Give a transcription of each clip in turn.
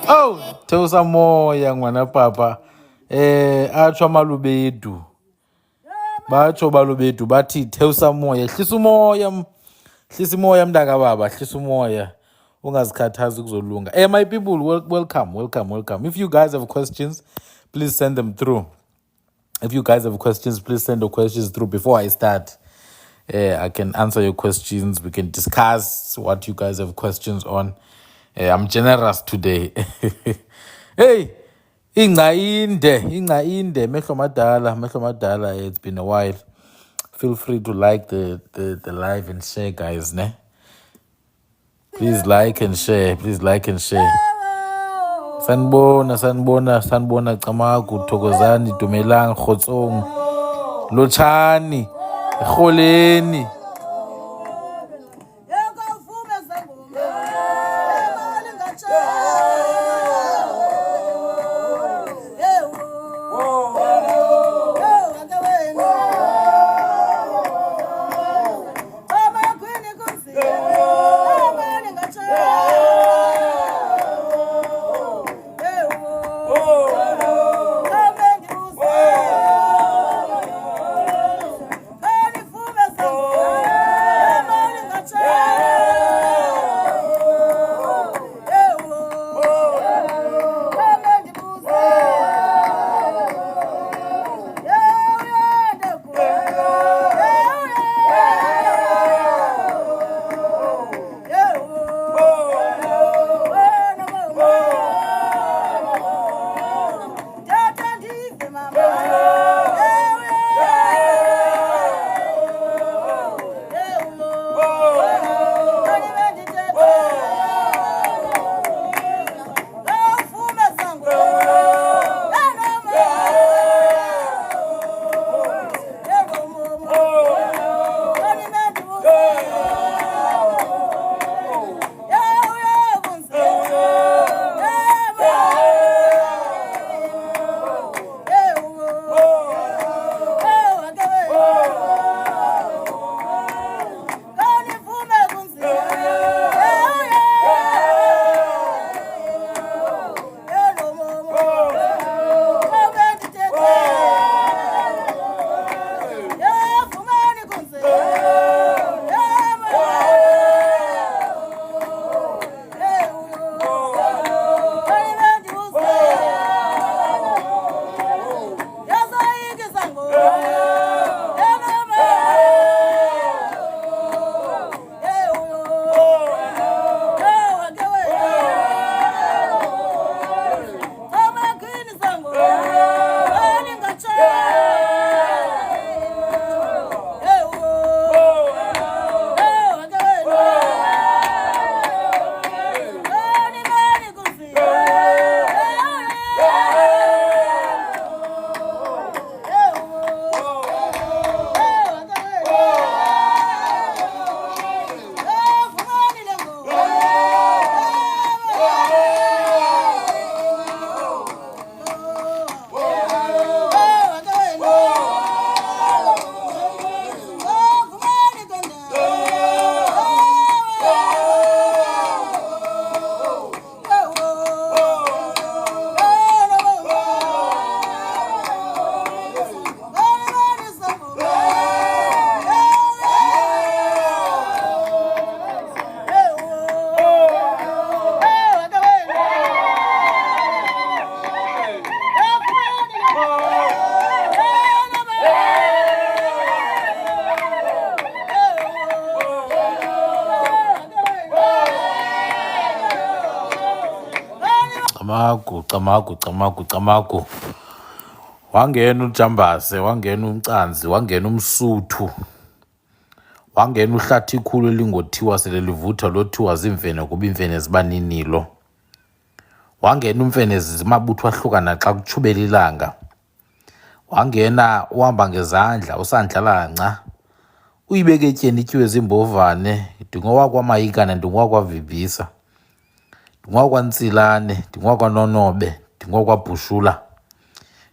Oh, Teusa moya ngwana papa. Atsho malubedu. Batsho balubedu bathi Teusa moya. Hlisa umoya mntaka baba, hlisa umoya. Ungazikhathazi kuzolunga. My people, welcome. If you guys have questions, please send them through. Please send your questions through before I start. I can answer your questions. We can discuss what you guys have questions on. I'm generous today. Hey, ingainde, mehlo madala. It's been a while. Feel free to like the live and share, guys. Ne? Please like and share. Sanbona, Kamagu, Tokozani, Dumelang, Khotsong, Lochani, Kholeni. camagu. Wangena uJambase, wangena uMcanzi, wangena uMsuthu, wangena uhlathi ikhulu elingothiwa sele livutha lothiwa zimfene kuba imfene zibaninilo. Wangena umfenezi zimabutho ahlukana xa kutshubela ilanga. Wangena uhamba ngezandla usandlalanca. Uyibeke etyeni ityiwe zimbovane, ndingowakwaMayikana, ndingowakwaVibisa, ndingowakwaNtsilane, ndingowakwaNonobe, ndingowakwaBhushula,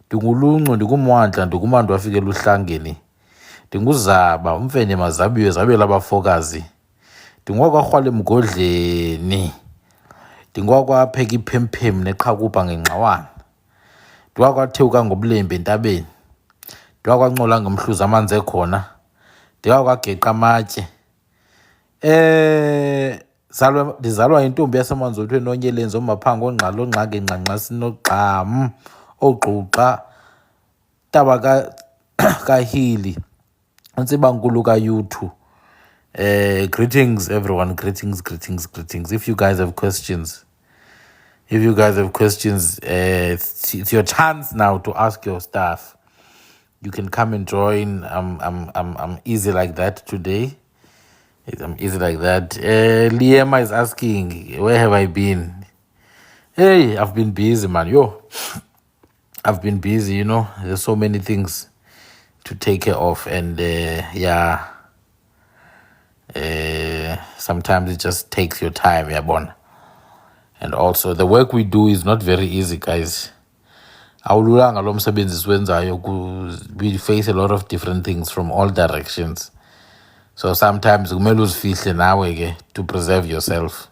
ndinguluncu, ndingumwandla, ndingumando wafikela uhlangeni, ndinguzaba, umfene mazabiwe zabela abafokazi, ndingowakwaRhwale Mgodleni, ndingowakwapheka iphemphem neqhakupha ngengxawana, ndingowakwaTheuka ngobulembe entabeni, ndingowakwancola ngomhluzi amanzi ekhona, ndingowakwaGeqa amatye. Ndizalwa yintombi yasemanzothweni onyelenzi omaphango ongqalo ongxake ngqanqa sinogxam ogquxa taba kahili ntsibankulu kayuthu. Greetings everyone, greetings. If you guys have questions, it's your chance now to ask your stuff. You can come and join. I'm easy like that today. I'm easy like that. Liema is asking, where have I been? Hey, I've been busy, man. I've been busy, There's so many things to take care of. And sometimes it just takes your time, Bon. And also, the work we do is not very easy, guys. We face a lot of different things from all directions. So sometimes kumele uzifihle nawe ke to preserve yourself.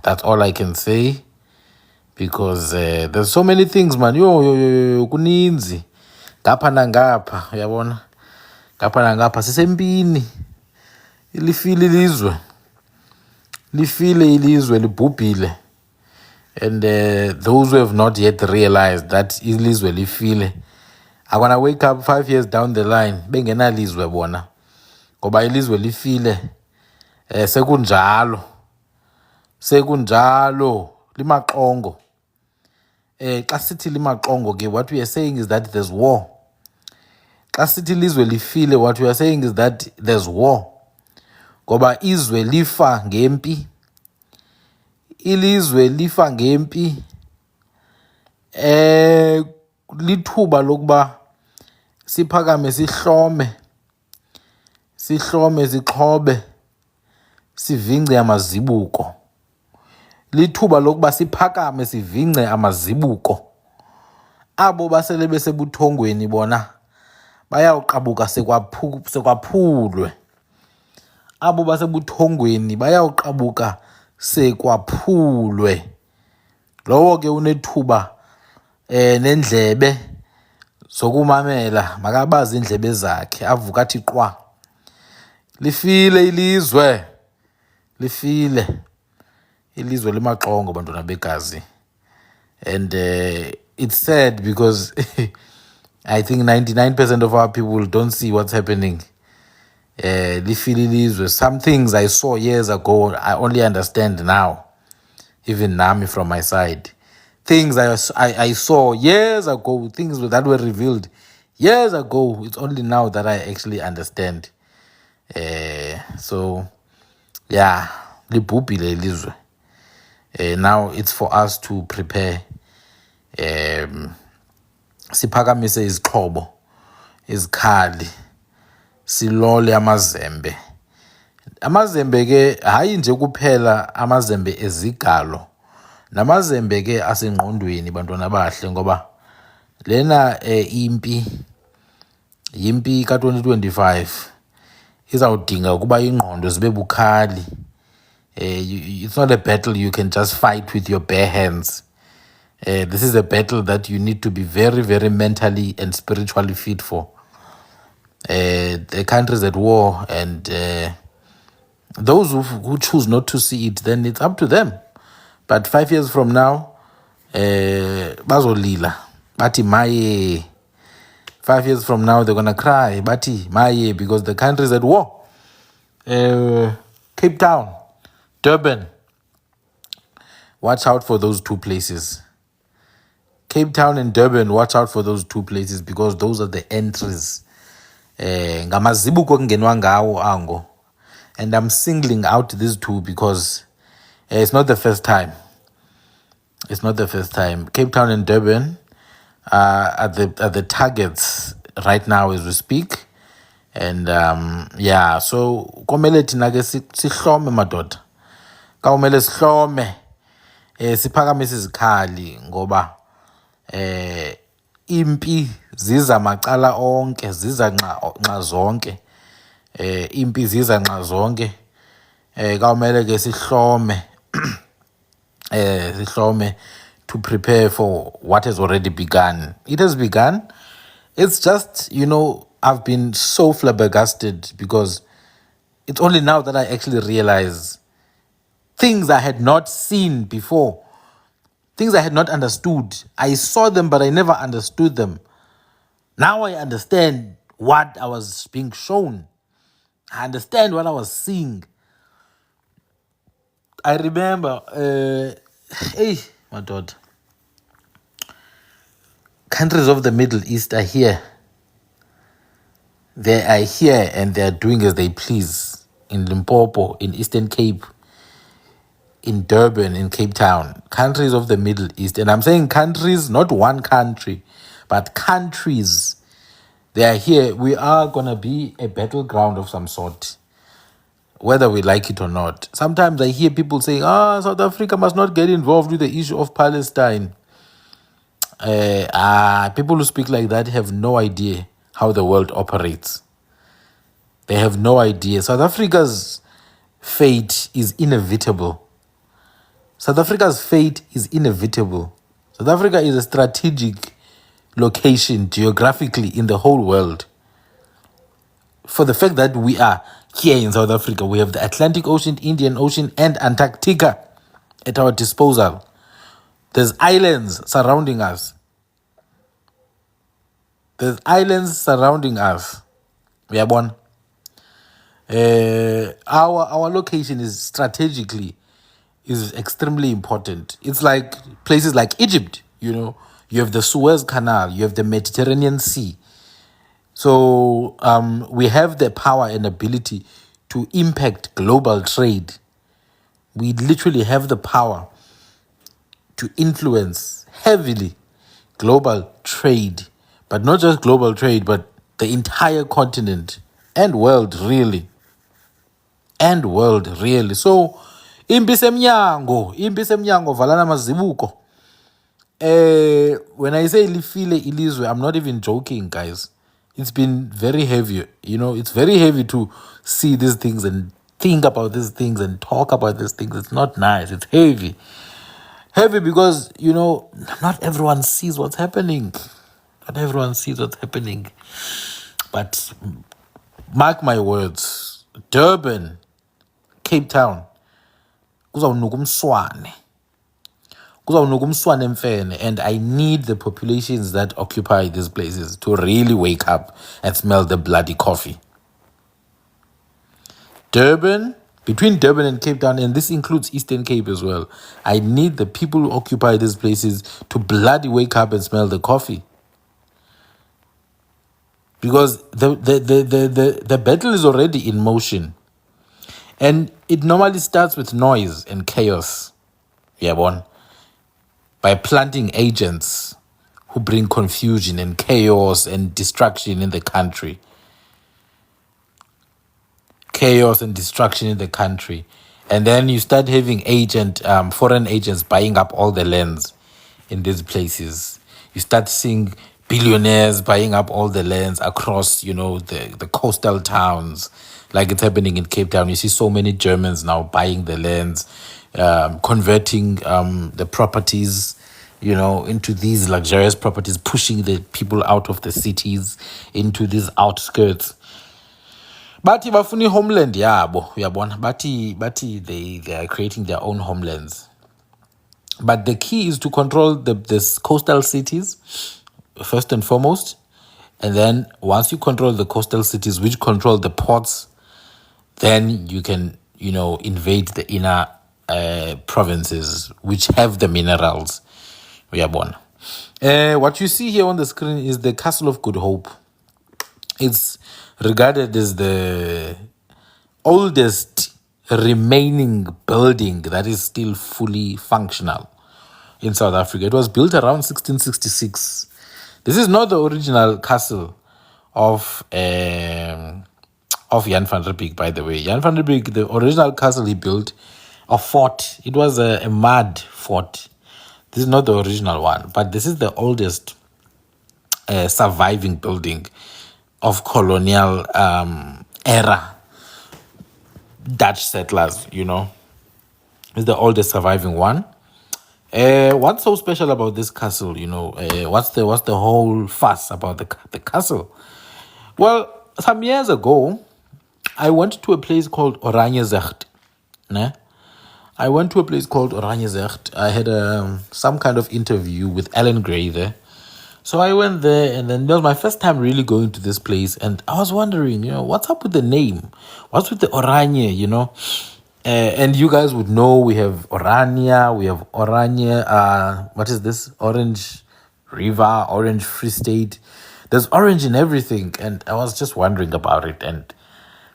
That's all I can say, because there's so many things, man. Kuninzi ngapha nangapha, uyabona, ngapha nangapha sisempini. Lifile ilizwe libhubhile. And those who have not yet realized that ilizwe lifile are gonna wake up 5 years down the line bengenalizwe bona, ngoba ilizwe lifile. Sekunjalo limaxongo. Xa sithi limaxongo ke, what we are saying is that there's war. Xa sithi ilizwe lifile, what we are saying is that there's war, ngoba izwe lifa ngempi. Ilizwe lifa ngempi. Lithuba lokuba siphakame sixhobe, sivingce amazibuko. Lithuba lokuba siphakame sivingce amazibuko. Abo basele besebuthongweni bona bayawuqabuka sekwaphulwe. Abo basebuthongweni bayawuqabuka sekwaphulwe. Lowo ke unethuba nendlebe zokumamela, makabazi indlebe zakhe, avuka athi qwa. Lifile ilizwe, ilizwe limaxongo, bantwana begazi. And it's sad because I think 99% of our people don't see what's happening. Lifile ilizwe. Some things I saw years ago, I only understand now, even Nami from my side. Things I saw years ago, things that were revealed years ago, it's only now that I actually understand. So yeah, libhubhile ilizwe. Now it's for us to prepare. Siphakamise izixhobo, izikhali, silole amazembe. Amazembe ke hayi nje kuphela amazembe ezigalo, namazembe ke asengqondweni, bantwana bahle, ngoba lena yimpi ka-2025 izawudinga ukuba ingqondo zibe bukhali. It's not a battle you can just fight with your bare hands. This is a battle that you need to be very, very mentally and spiritually fit for. The country's at war, and those who choose not to see it, then it's up to them. But 5 years from now, bazolila bathi maye. 5 years from now, they're gonna cry bathi maye, because the country's at war. Cape Town, Durban. Watch out for those two places. Cape Town and Durban, watch out for those two places because those are the entries. Ngamazibuko kungenwa ngawo ango. And I'm singling out these two because it's not the first time. It's not the first time. Cape Town and Durban are the targets right now as we speak. And so komele thina ke sihlome madoda. Kawumele sihlome siphakamise izikhali ngoba impi ziza macala onke, ziza nxa zonke. Impi ziza nxa zonke. Kawumele ke sihlome sihlome to prepare for what has already begun. It has begun. It's just, I've been so flabbergasted because it's only now that I actually realize things I had not seen before, things I had not understood. I saw them, but I never understood them. Now I understand what I was being shown. I understand what I was seeing. I remember, my daughter, countries of the Middle East are here. They are here and they are doing as they please in Limpopo, in Eastern Cape, in Durban, in Cape Town. Countries of the Middle East. And I'm saying countries, not one country, but countries. They are here. We are going to be a battleground of some sort, whether we like it or not. Sometimes I hear people saying, South Africa must not get involved with the issue of Palestine. People who speak like that have no idea how the world operates. They have no idea. South Africa's fate is inevitable. South Africa's fate is inevitable. South Africa is a strategic location geographically in the whole world. For the fact that we are here in South Africa, we have the Atlantic Ocean, Indian Ocean, and Antarctica at our disposal. There's islands surrounding us. There's islands surrounding us. We are born. Our location is strategically is extremely important. It's like places like Egypt, you have the Suez Canal, you have the Mediterranean Sea. So we have the power and ability to impact global trade. We literally have the power to influence heavily global trade, but not just global trade, but the entire continent and world, really. So, impi semnyango, valana mazibuko. When I say lifile ilizwe, I'm not even joking, guys. It's been very heavy. It's very heavy to see these things and think about these things and talk about these things. It's not nice. It's heavy. Heavy because, not everyone sees what's happening. Not everyone sees what's happening. But mark my words, Durban, Cape Town, kuzawunuka umswane, and I need the populations that occupy these places to really wake up and smell the bloody coffee. Between Durban and Cape Town, and this includes Eastern Cape as well, I need the people who occupy these places to bloody wake up and smell the coffee. Because the battle is already in motion. And it normally starts with noise and chaos. By planting agents who bring confusion and chaos and destruction in the country. And then you start having foreign agents buying up all the lands in these places. You start seeing billionaires buying up all the lands across, the coastal towns, like it's happening in Cape Town. You see so many Germans now buying the lands, converting the properties, into these luxurious properties, pushing the people out of the cities into these outskirts. Bati bafuni homeland yabo, uyabona. Bati they are creating their own homelands. But the key is to control the coastal cities, first and foremost. And then once you control the coastal cities, which control the ports, then you can, invade the inner provinces which have the minerals. We are born. What you see here on the screen is the Castle of Good Hope. It's regarded as the oldest remaining building that is still fully functional in South Africa. It was built around 1666. This is not the original castle of Jan van Riebeeck, by the way. Jan van Riebeeck, the original castle he built, a fort. It was a mud fort. This is not the original one, but this is the oldest surviving building of colonial era Dutch settlers. It's the oldest surviving one. What's so special about this castle? What's the whole fuss about the castle? Well, some years ago, I went to a place called Oranjezegt. Ne? I went to a place called Oranjezegt. I had some kind of interview with Alan Gray there. So I went there, and then it was my first time really going to this place, and I was wondering, what's up with the name? What's with the Oranje, and you guys would know we have Orania, we have Oranje, what is this? Orange River, Orange Free State. There's orange in everything, and I was just wondering about it. And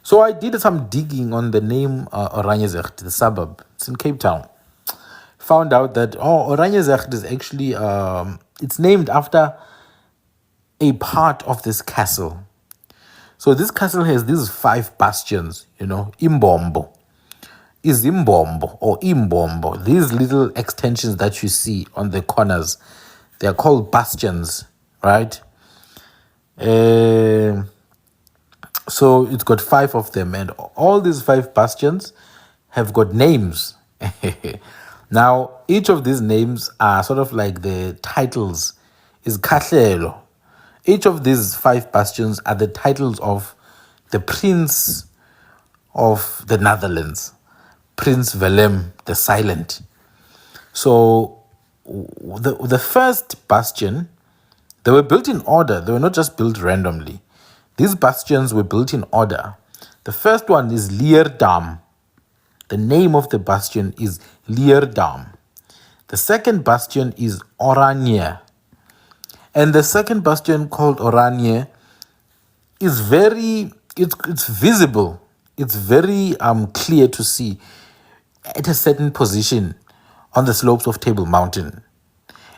so I did some digging on the name Oranjezegt, the suburb. It's in Cape Town. Found out that, Oranjezegt is actually, it's named after a part of this castle. So this castle has these 5 bastions, Imbombo. Izimbombo or Imbombo. These little extensions that you see on the corners, they are called bastions, right? So it's got 5 of them, and all these 5 bastions have got names. Now, each of these names are sort of like the titles is Kahlelo. Each of these 5 bastions are the titles of the Prince of the Netherlands, Prince Willem the Silent. So the first bastion, they were built in order. They were not just built randomly. These bastions were built in order. The first one is Leerdam. The name of the bastion is Leerdam. The second bastion is Oranje. And the second bastion, called Oranje, is it's visible. It's very clear to see at a certain position on the slopes of Table Mountain.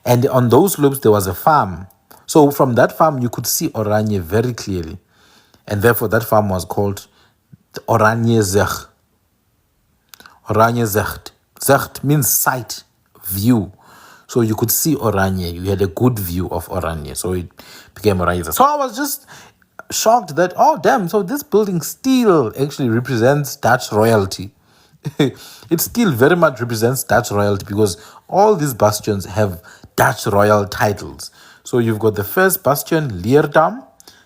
And on those slopes, there was a farm. So from that farm, you could see Oranje very clearly. And therefore, that farm was called the Oranjezegt. Oranjezegt. Zegt means sight, view. So you could see Oranje. You had a good view of Oranje. So it became Oranjezegt. So I was just shocked that, so this building still actually represents Dutch royalty. It still very much represents Dutch royalty because all these bastions have Dutch royal titles. So you've got the first bastion, Leerdam,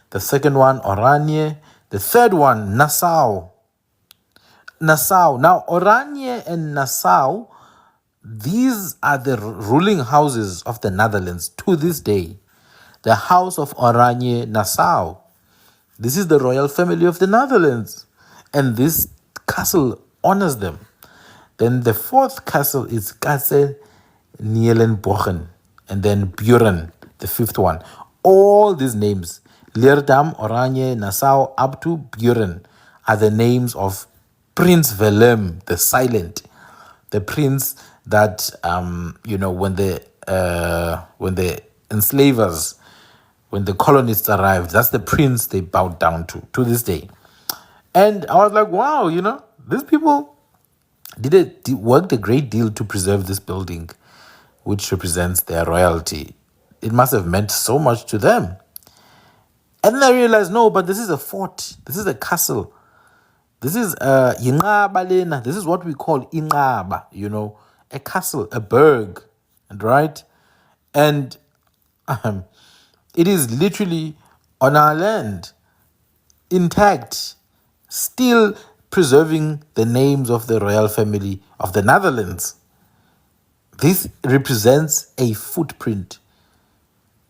the second one, Oranje, the third one, Nassau. Now, Oranje and Nassau, these are the ruling houses of the Netherlands to this day. The House of Oranje Nassau. This is the royal family of the Netherlands. And this castle honors them. Then the fourth castle is Castle Nielenbogen. And then Buren, the fifth one. All these names, Leerdam, Oranje, Nassau, up to Buren, are the names of Prince Willem the Silent. The prince that, when the enslavers, when the colonists arrived, that's the prince they bowed down to this day. And I was like, wow, these people worked a great deal to preserve this building, which represents their royalty. It must have meant so much to them. And then I realized, no, but this is a fort. This is a castle. This is Yinqaba lena. This is what we call Inqaba, a castle, a burg, right? And it is literally on our land, intact, still preserving the names of the royal family of the Netherlands. This represents a footprint.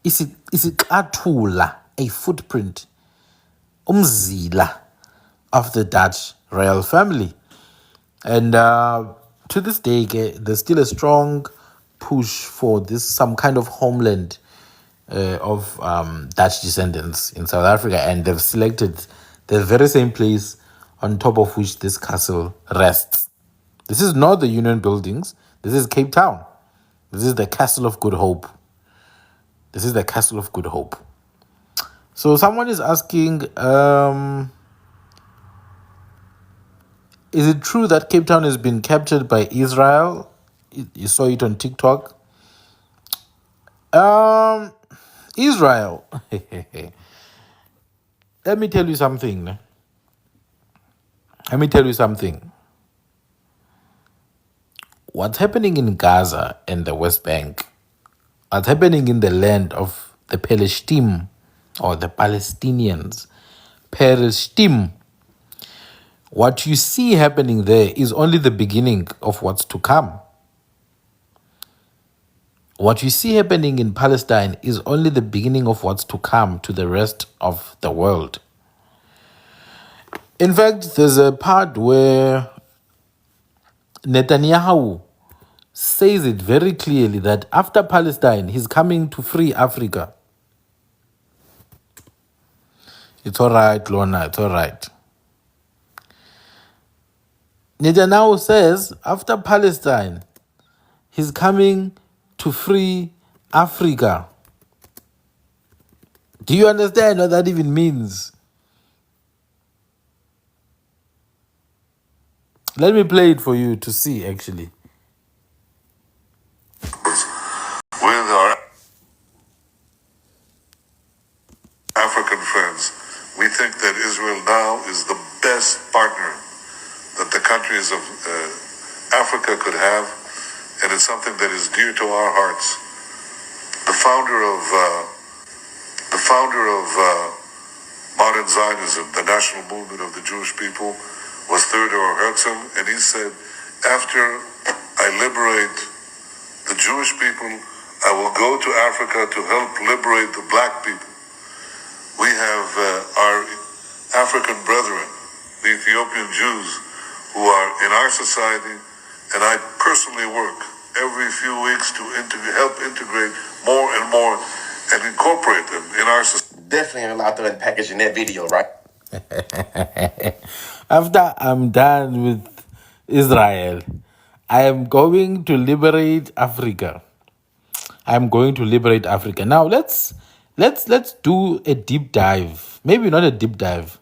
Isikatula, a footprint, umzila of the Dutch royal family. And to this day, there's still a strong push for this some kind of homeland of Dutch descendants in South Africa, and they've selected the very same place on top of which this castle rests. This is not the Union Buildings. This is Cape Town. This is the Castle of Good Hope. This is the Castle of Good Hope. So someone is asking, is it true that Cape Town has been captured by Israel? You saw it on TikTok. Israel. Let me tell you something. What's happening in Gaza and the West Bank, what's happening in the land of the Palestine or the Palestinians, Palestine, what you see happening there is only the beginning of what's to come. What you see happening in Palestine is only the beginning of what's to come to the rest of the world. In fact, there's a part where Netanyahu says it very clearly that after Palestine, he's coming to free Africa. It's all right, Lorna, it's all right. Netanyahu says after Palestine, he's coming to free Africa. Do you understand what that even means? Let me play it for you to see, actually. With our African friends, we think that Israel now is the best partner that the countries of Africa could have, and it's something that is dear to our hearts. The founder of modern Zionism, the national movement of the Jewish people, was Theodor Herzl, and he said, "After I liberate the Jewish people, I will go to Africa to help liberate the black people." We have our African brethren, the Ethiopian Jews, who are in our society, and I personally work every few weeks to help integrate more and more and incorporate them in our society. Definitely a lot to unpackage in that video, right? After I'm done with Israel, I am going to liberate Africa. I'm going to liberate Africa. Now let's do a deep dive. Maybe not a deep dive,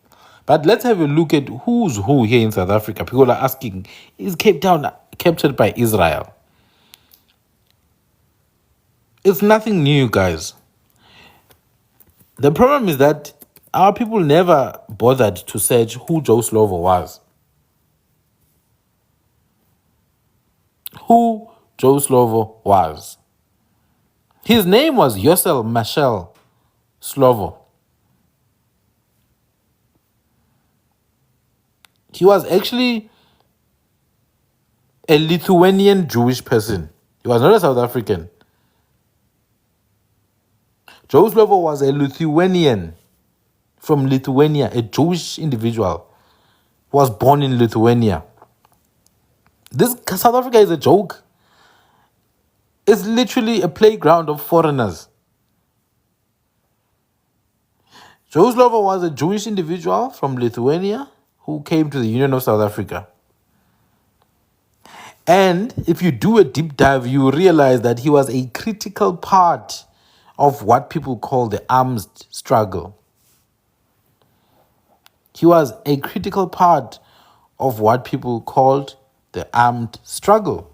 but let's have a look at who's who here in South Africa. People are asking, is Cape Town captured by Israel? It's nothing new, guys. The problem is that our people never bothered to search who Joe Slovo was. Who Joe Slovo was. His name was Yosel Mashel Slovo. He was actually a Lithuanian Jewish person. He was not a South African. Joe Slovo was a Lithuanian from Lithuania, a Jewish individual, was born in Lithuania. This South Africa is a joke. It's literally a playground of foreigners. Joe Slovo was a Jewish individual from Lithuania who came to the Union of South Africa. And if you do a deep dive, you realize that he was a critical part of what people call the armed struggle. He was a critical part of what people called the armed struggle.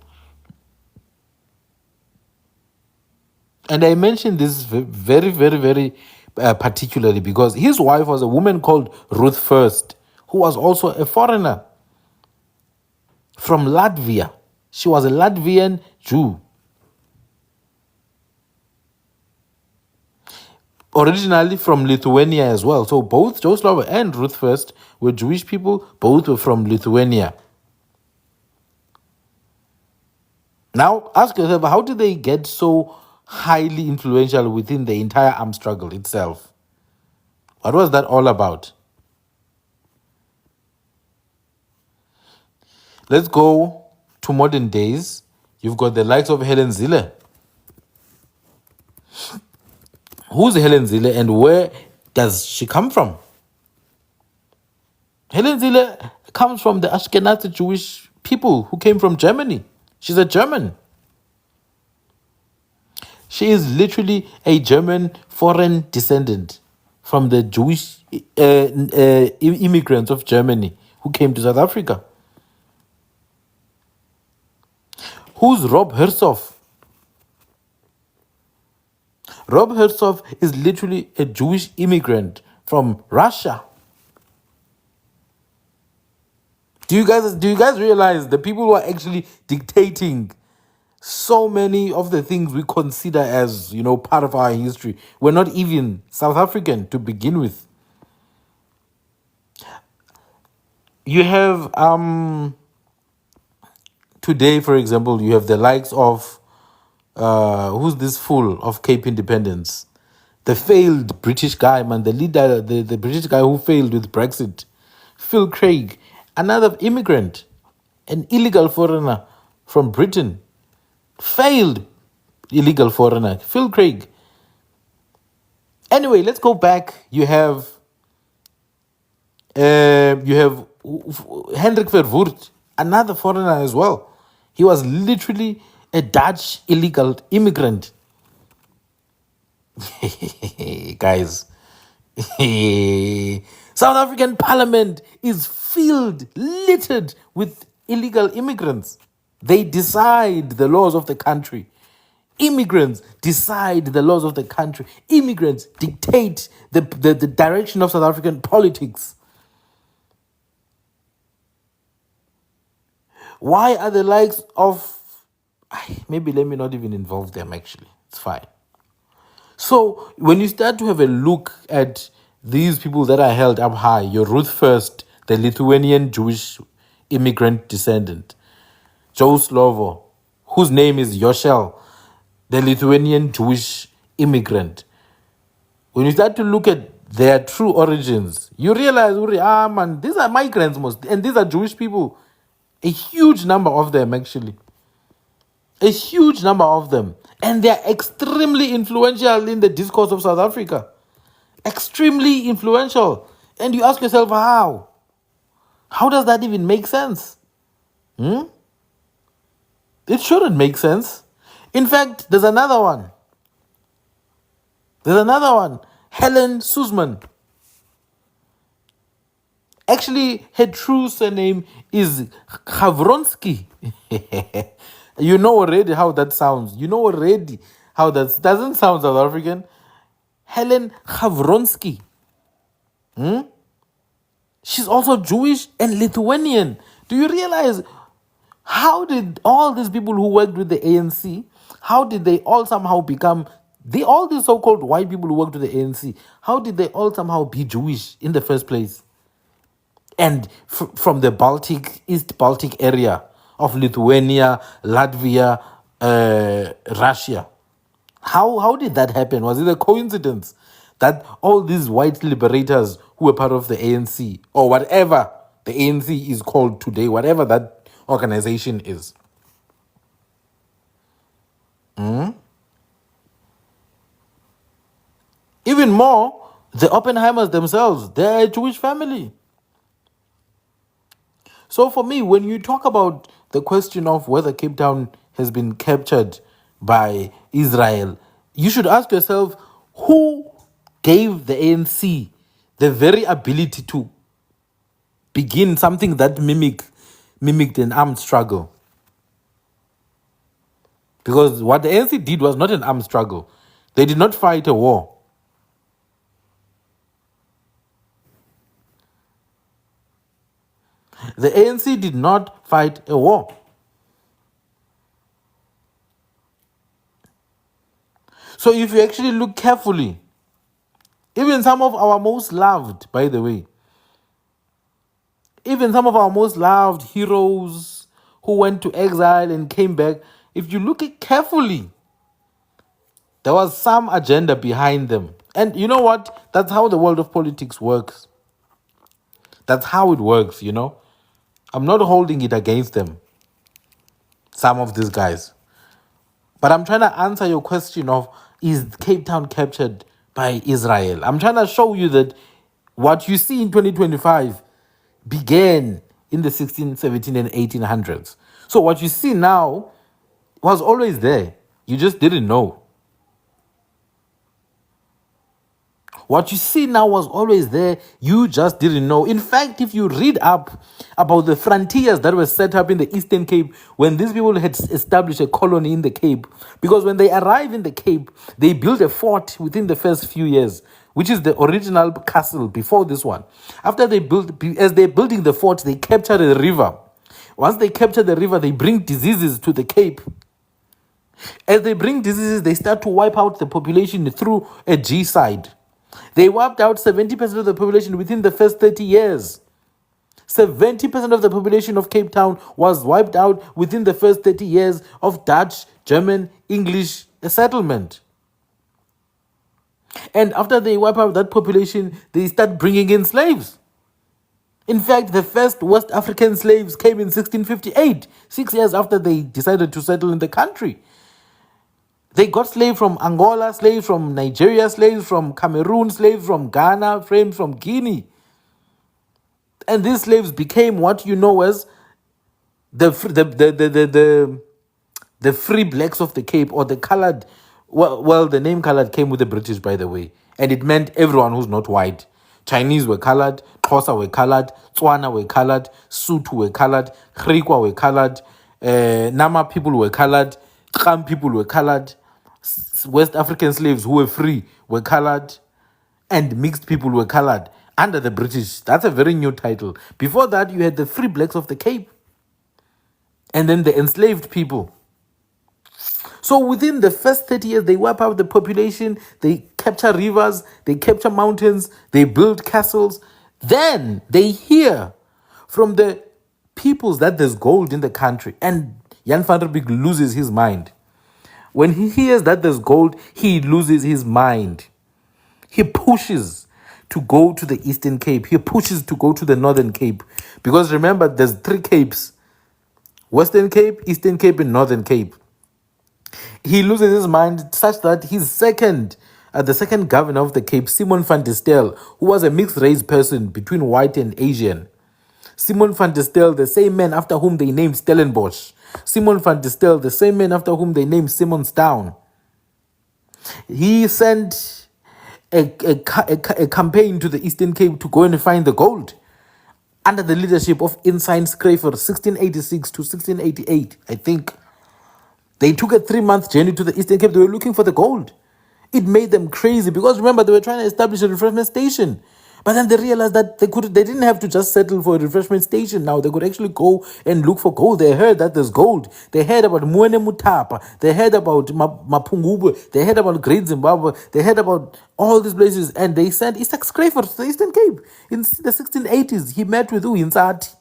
And I mention this very, very, very particularly because his wife was a woman called Ruth First, who was also a foreigner from Latvia. She was a Latvian Jew. Originally from Lithuania as well. So both Joe Slovo and Ruth First were Jewish people. Both were from Lithuania. Now, ask yourself, how did they get so highly influential within the entire armed struggle itself? What was that all about? Let's go to modern days. You've got the likes of Helen Zille. Who's Helen Zille and where does she come from? Helen Zille comes from the Ashkenazi Jewish people who came from Germany. She's a German. She is literally a German foreign descendant from the Jewish immigrants of Germany who came to South Africa. Who's Rob Hersov? Rob Hersov is literally a Jewish immigrant from Russia. Do you guys realize the people who are actually dictating so many of the things we consider as, part of our history were not even South African to begin with? You have today, for example, you have the likes of who's this fool of Cape Independence? The failed British guy, man, the leader, the British guy who failed with Brexit. Phil Craig, another immigrant, an illegal foreigner from Britain. Failed illegal foreigner, Phil Craig. Anyway, let's go back. You have Hendrik Verwoerd, another foreigner as well. He was literally a Dutch illegal immigrant. Guys, South African parliament is filled, littered with illegal immigrants. They decide the laws of the country. Immigrants decide the laws of the country. Immigrants dictate the direction of South African politics. Why are the likes of... Maybe let me not even involve them, actually. It's fine. So when you start to have a look at these people that are held up high, your Ruth First, the Lithuanian Jewish immigrant descendant, Joe Slovo, whose name is Yoshel, the Lithuanian Jewish immigrant. When you start to look at their true origins, you realize, man, these are migrants most, and these are Jewish people. A huge number of them, actually. A huge number of them. And they're extremely influential in the discourse of South Africa. Extremely influential. And you ask yourself, how? How does that even make sense? It shouldn't make sense. In fact, there's another one. Helen Suzman. Actually, her true surname is Chavronsky. You know already how that sounds. Doesn't sound South African. Helen Chavronsky. She's also Jewish and Lithuanian. Do you realize how did all these people who worked with the ANC, how did they all somehow become, all these so-called white people who worked with the ANC, how did they all somehow be Jewish in the first place? And from the East Baltic area of Lithuania, Latvia, Russia. How did that happen? Was it a coincidence that all these white liberators who were part of the ANC, or whatever the ANC is called today, whatever that organization is, even more, the Oppenheimers themselves, they're a Jewish family. So for me, when you talk about the question of whether Cape Town has been captured by Israel, you should ask yourself, who gave the ANC the very ability to begin something that mimicked an armed struggle? Because what the ANC did was not an armed struggle. They did not fight a war. The ANC did not fight a war. So if you actually look carefully, even some of our most loved, by the way, even some of our most loved heroes who went to exile and came back, if you look it carefully, there was some agenda behind them. And you know what? That's how the world of politics works. That's how it works, I'm not holding it against them, some of these guys. But I'm trying to answer your question of, is Cape Town captured by Israel? I'm trying to show you that what you see in 2025 began in the 16, 17, and 1800s. So what you see now was always there. You just didn't know. What you see now was always there. You just didn't know. In fact, if you read up about the frontiers that were set up in the Eastern Cape, when these people had established a colony in the Cape, because when they arrive in the Cape, they build a fort within the first few years, which is the original castle before this one. After they build, as they're building the fort, they capture a river. Once they capture the river, they bring diseases to the Cape. As they bring diseases, they start to wipe out the population through a G side. They wiped out 70% of the population within the first 30 years. 70% of the population of Cape Town was wiped out within the first 30 years of Dutch, German, English settlement. And after they wipe out that population, they start bringing in slaves. In fact, the first West African slaves came in 1658, 6 years after they decided to settle in the country. They got slaves from Angola, slaves from Nigeria, slaves from Cameroon, slaves from Ghana, slaves from Guinea. And these slaves became what you know as the free blacks of the Cape, or the colored. Well, the name colored came with the British, by the way. And it meant everyone who's not white. Chinese were colored, Xhosa were colored, Tswana were colored, Sotho were colored, Griqua were colored, Nama people were colored, Kham people were colored, West African slaves who were free were colored, and mixed people were colored under the British. That's a very new title. Before that, you had the free blacks of the Cape, and then the enslaved people. So within the first 30 years, they wipe out the population, they capture rivers, they capture mountains, they build castles. Then they hear from the peoples that there's gold in the country, and Jan van Riebeeck loses his mind. When he hears that there's gold, he loses his mind. He pushes to go to the Eastern Cape. He pushes to go to the Northern Cape. Because remember, there's 3 Capes: Western Cape, Eastern Cape, and Northern Cape. He loses his mind such that his the second governor of the Cape, Simon van der Stel, who was a mixed-race person between white and Asian. Simon van der Stel, the same man after whom they named Stellenbosch. Simon van der Stel, the same man after whom they named Simonstown. He sent a campaign to the Eastern Cape to go and find the gold under the leadership of Ensign Schryver, 1686 to 1688, I think. They took a 3-month journey to the Eastern Cape. They were looking for the gold. It made them crazy because remember, they were trying to establish a refreshment station. But then they realized that they didn't have to just settle for a refreshment station now. They could actually go and look for gold. They heard that there's gold. They heard about Muene Mutapa. They heard about Mapungubwe. They heard about Great Zimbabwe. They heard about all these places. And they sent Isaac Schryver to the Eastern Cape. In the 1680s, he met with Uinsati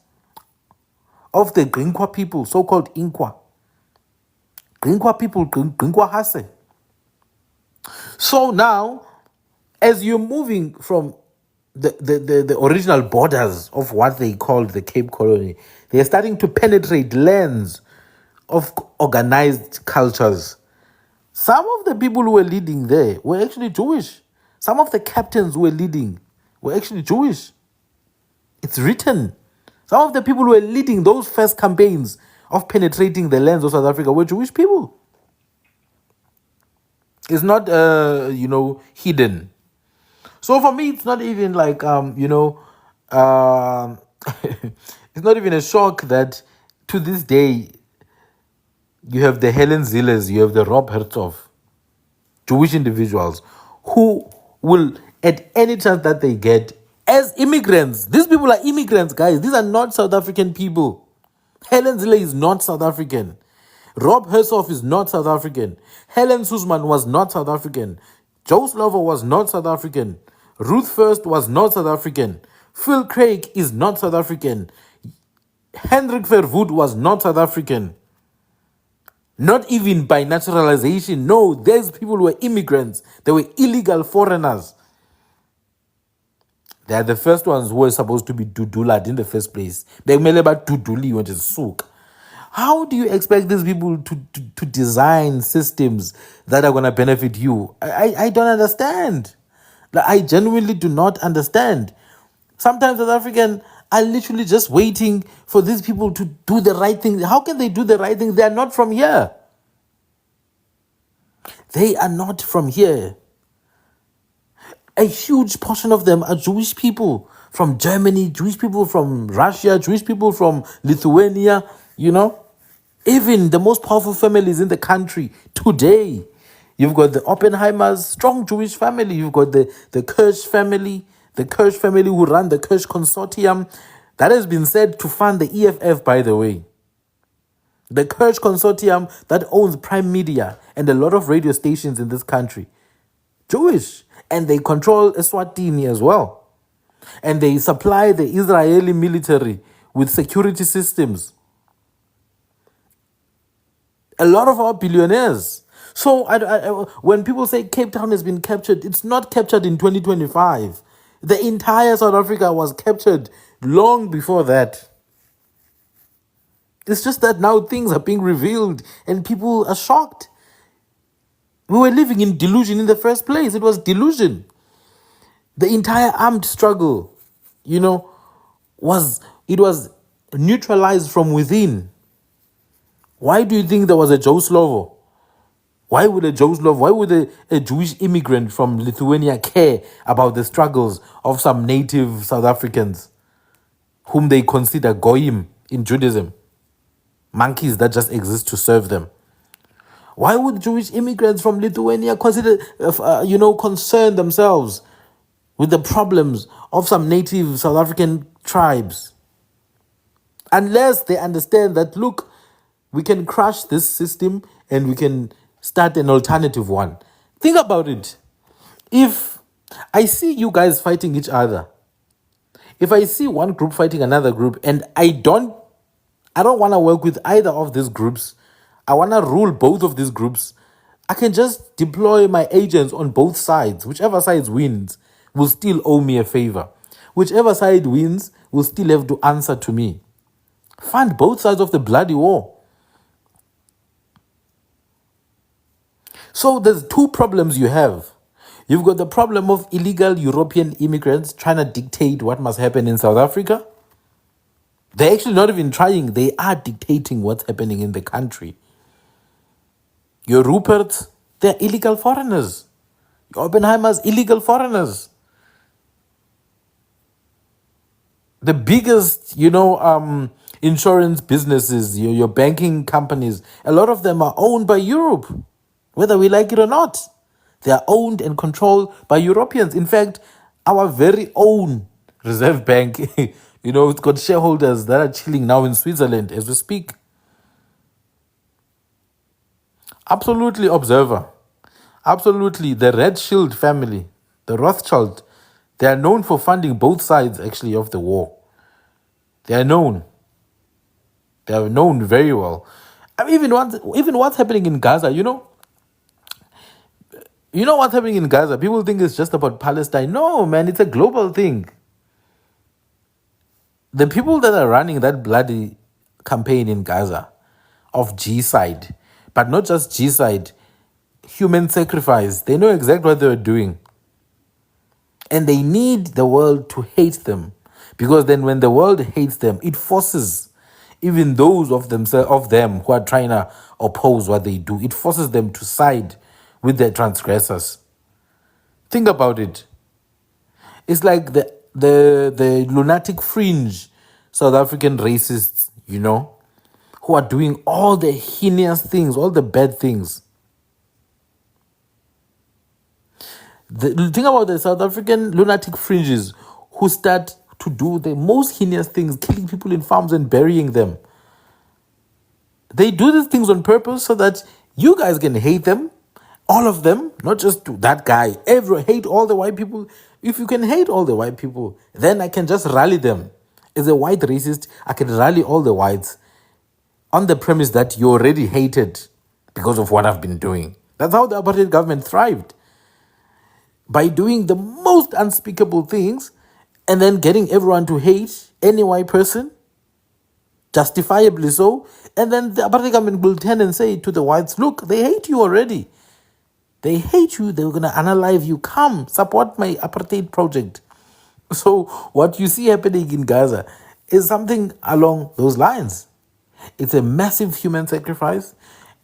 of the Grinkwa people, so-called Inkwa. Grinkwa people, Grinkwa Hase. So now, as you're moving from the original borders of what they called the Cape Colony, they're starting to penetrate lands of organized cultures. Some of the people who were leading there were actually Jewish. Some of the captains who were leading were actually Jewish. It's written. Some of the people who were leading those first campaigns of penetrating the lands of South Africa were Jewish people. It's not, hidden. So for me, it's not even like, it's not even a shock that to this day, you have the Helen Zillers, you have the Rob Hertzog, Jewish individuals who will, at any chance that they get, as immigrants, these people are immigrants, guys. These are not South African people. Helen Zille is not South African. Rob Hertzog is not South African. Helen Suzman was not South African. Joe Slovo was not South African. Ruth First was not South African. Phil Craig is not South African. Hendrik Verwoerd was not South African. Not even by naturalization. No, these people were immigrants. They were illegal foreigners. They are the first ones who are supposed to be dudulad in the first place. They may about duduli which is souk. How do you expect these people to design systems that are going to benefit you? I don't understand. Like, I genuinely do not understand. Sometimes South African are literally just waiting for these people to do the right thing. How can they do the right thing? They are not from here. They are not from here. A huge portion of them are Jewish people from Germany, Jewish people from Russia, Jewish people from Lithuania, you know. Even the most powerful families in the country today. You've got the Oppenheimers, strong Jewish family. You've got the Kirsch family who run the Kirsch Consortium. That has been said to fund the EFF, by the way. The Kirsch Consortium that owns Prime Media and a lot of radio stations in this country. Jewish. And they control Eswatini as well. And they supply the Israeli military with security systems. A lot of our billionaires. So when people say Cape Town has been captured, it's not captured in 2025. The entire South Africa was captured long before that. It's just that now things are being revealed and people are shocked. We were living in delusion in the first place. It was delusion. The entire armed struggle, was neutralized from within. Why do you think there was a Joe Slovo? Why would a Jewish immigrant from Lithuania care about the struggles of some native South Africans whom they consider goyim in Judaism? Monkeys that just exist to serve them. Why would Jewish immigrants from Lithuania concern themselves with the problems of some native South African tribes? Unless they understand that, look, we can crush this system and we can start an alternative one. Think about it. If I see you guys fighting each other, if I see one group fighting another group and I don't want to work with either of these groups, I want to rule both of these groups, I can just deploy my agents on both sides. Whichever side wins will still owe me a favor. Whichever side wins will still have to answer to me. Fund both sides of the bloody war. So there's two problems you have. You've got the problem of illegal European immigrants trying to dictate what must happen in South Africa. They're actually not even trying. They are dictating what's happening in the country. Your Ruperts, they're illegal foreigners. Your Oppenheimers, illegal foreigners. The biggest, insurance businesses, your banking companies, a lot of them are owned by Europe, whether we like it or not. They are owned and controlled by Europeans. In fact, our very own Reserve Bank, it's got shareholders that are chilling now in Switzerland as we speak. Absolutely, Observer. Absolutely, the Red Shield family, the Rothschild, they are known for funding both sides, actually, of the war. They are known. They are known very well. I mean, even what's happening in Gaza, what's happening in Gaza? People think it's just about Palestine. No, man, it's a global thing. The people that are running that bloody campaign in Gaza of G-side, but not just G-side, human sacrifice, they know exactly what they're doing. And they need the world to hate them. Because then when the world hates them, it forces even those of them who are trying to oppose what they do, it forces them to side with the transgressors. Think about it. It's like the lunatic fringe South African racists, who are doing all the heinous things, all the bad things. The thing about the South African lunatic fringes who start to do the most heinous things, killing people in farms and burying them. They do these things on purpose so that you guys can hate them, all of them, not just that guy. Hate all the white people. If you can hate all the white people, then I can just rally them. As a white racist, I can rally all the whites on the premise that you're already hated because of what I've been doing. That's how the apartheid government thrived. By doing the most unspeakable things and then getting everyone to hate any white person, justifiably so, and then the apartheid government will turn and say to the whites, look, they hate you already. They hate you. They're going to unalive you. Come, support my apartheid project. So what you see happening in Gaza is something along those lines. It's a massive human sacrifice.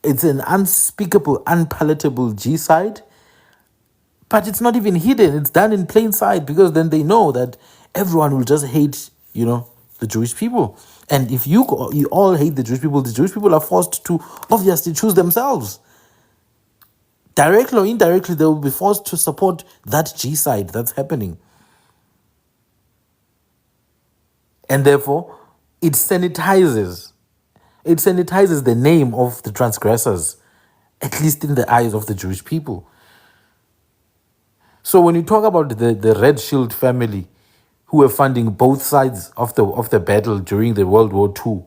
It's an unspeakable, unpalatable genocide. But it's not even hidden. It's done in plain sight because then they know that everyone will just hate, the Jewish people. And if you all hate the Jewish people are forced to obviously choose themselves. Directly or indirectly, they will be forced to support that genocide that's happening. And therefore, it sanitizes the name of the transgressors, at least in the eyes of the Jewish people. So when you talk about the Red Shield family, who were funding both sides of the battle during the World War II,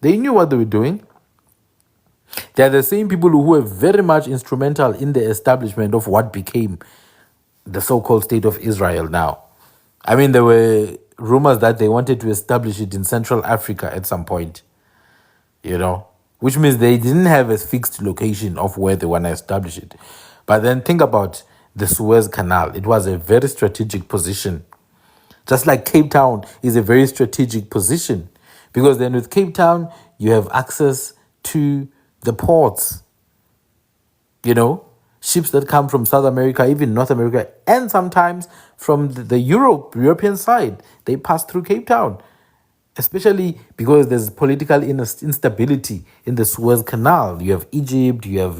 they knew what they were doing. They are the same people who were very much instrumental in the establishment of what became the so-called State of Israel now. I mean, there were rumors that they wanted to establish it in Central Africa at some point, which means they didn't have a fixed location of where they want to establish it. But then think about the Suez Canal. It was a very strategic position. Just like Cape Town is a very strategic position. Because then with Cape Town, you have access to the ports, ships that come from South America, even North America, and sometimes from the European side. They pass through Cape Town, especially because there's political instability in the Suez Canal. You have Egypt, you have,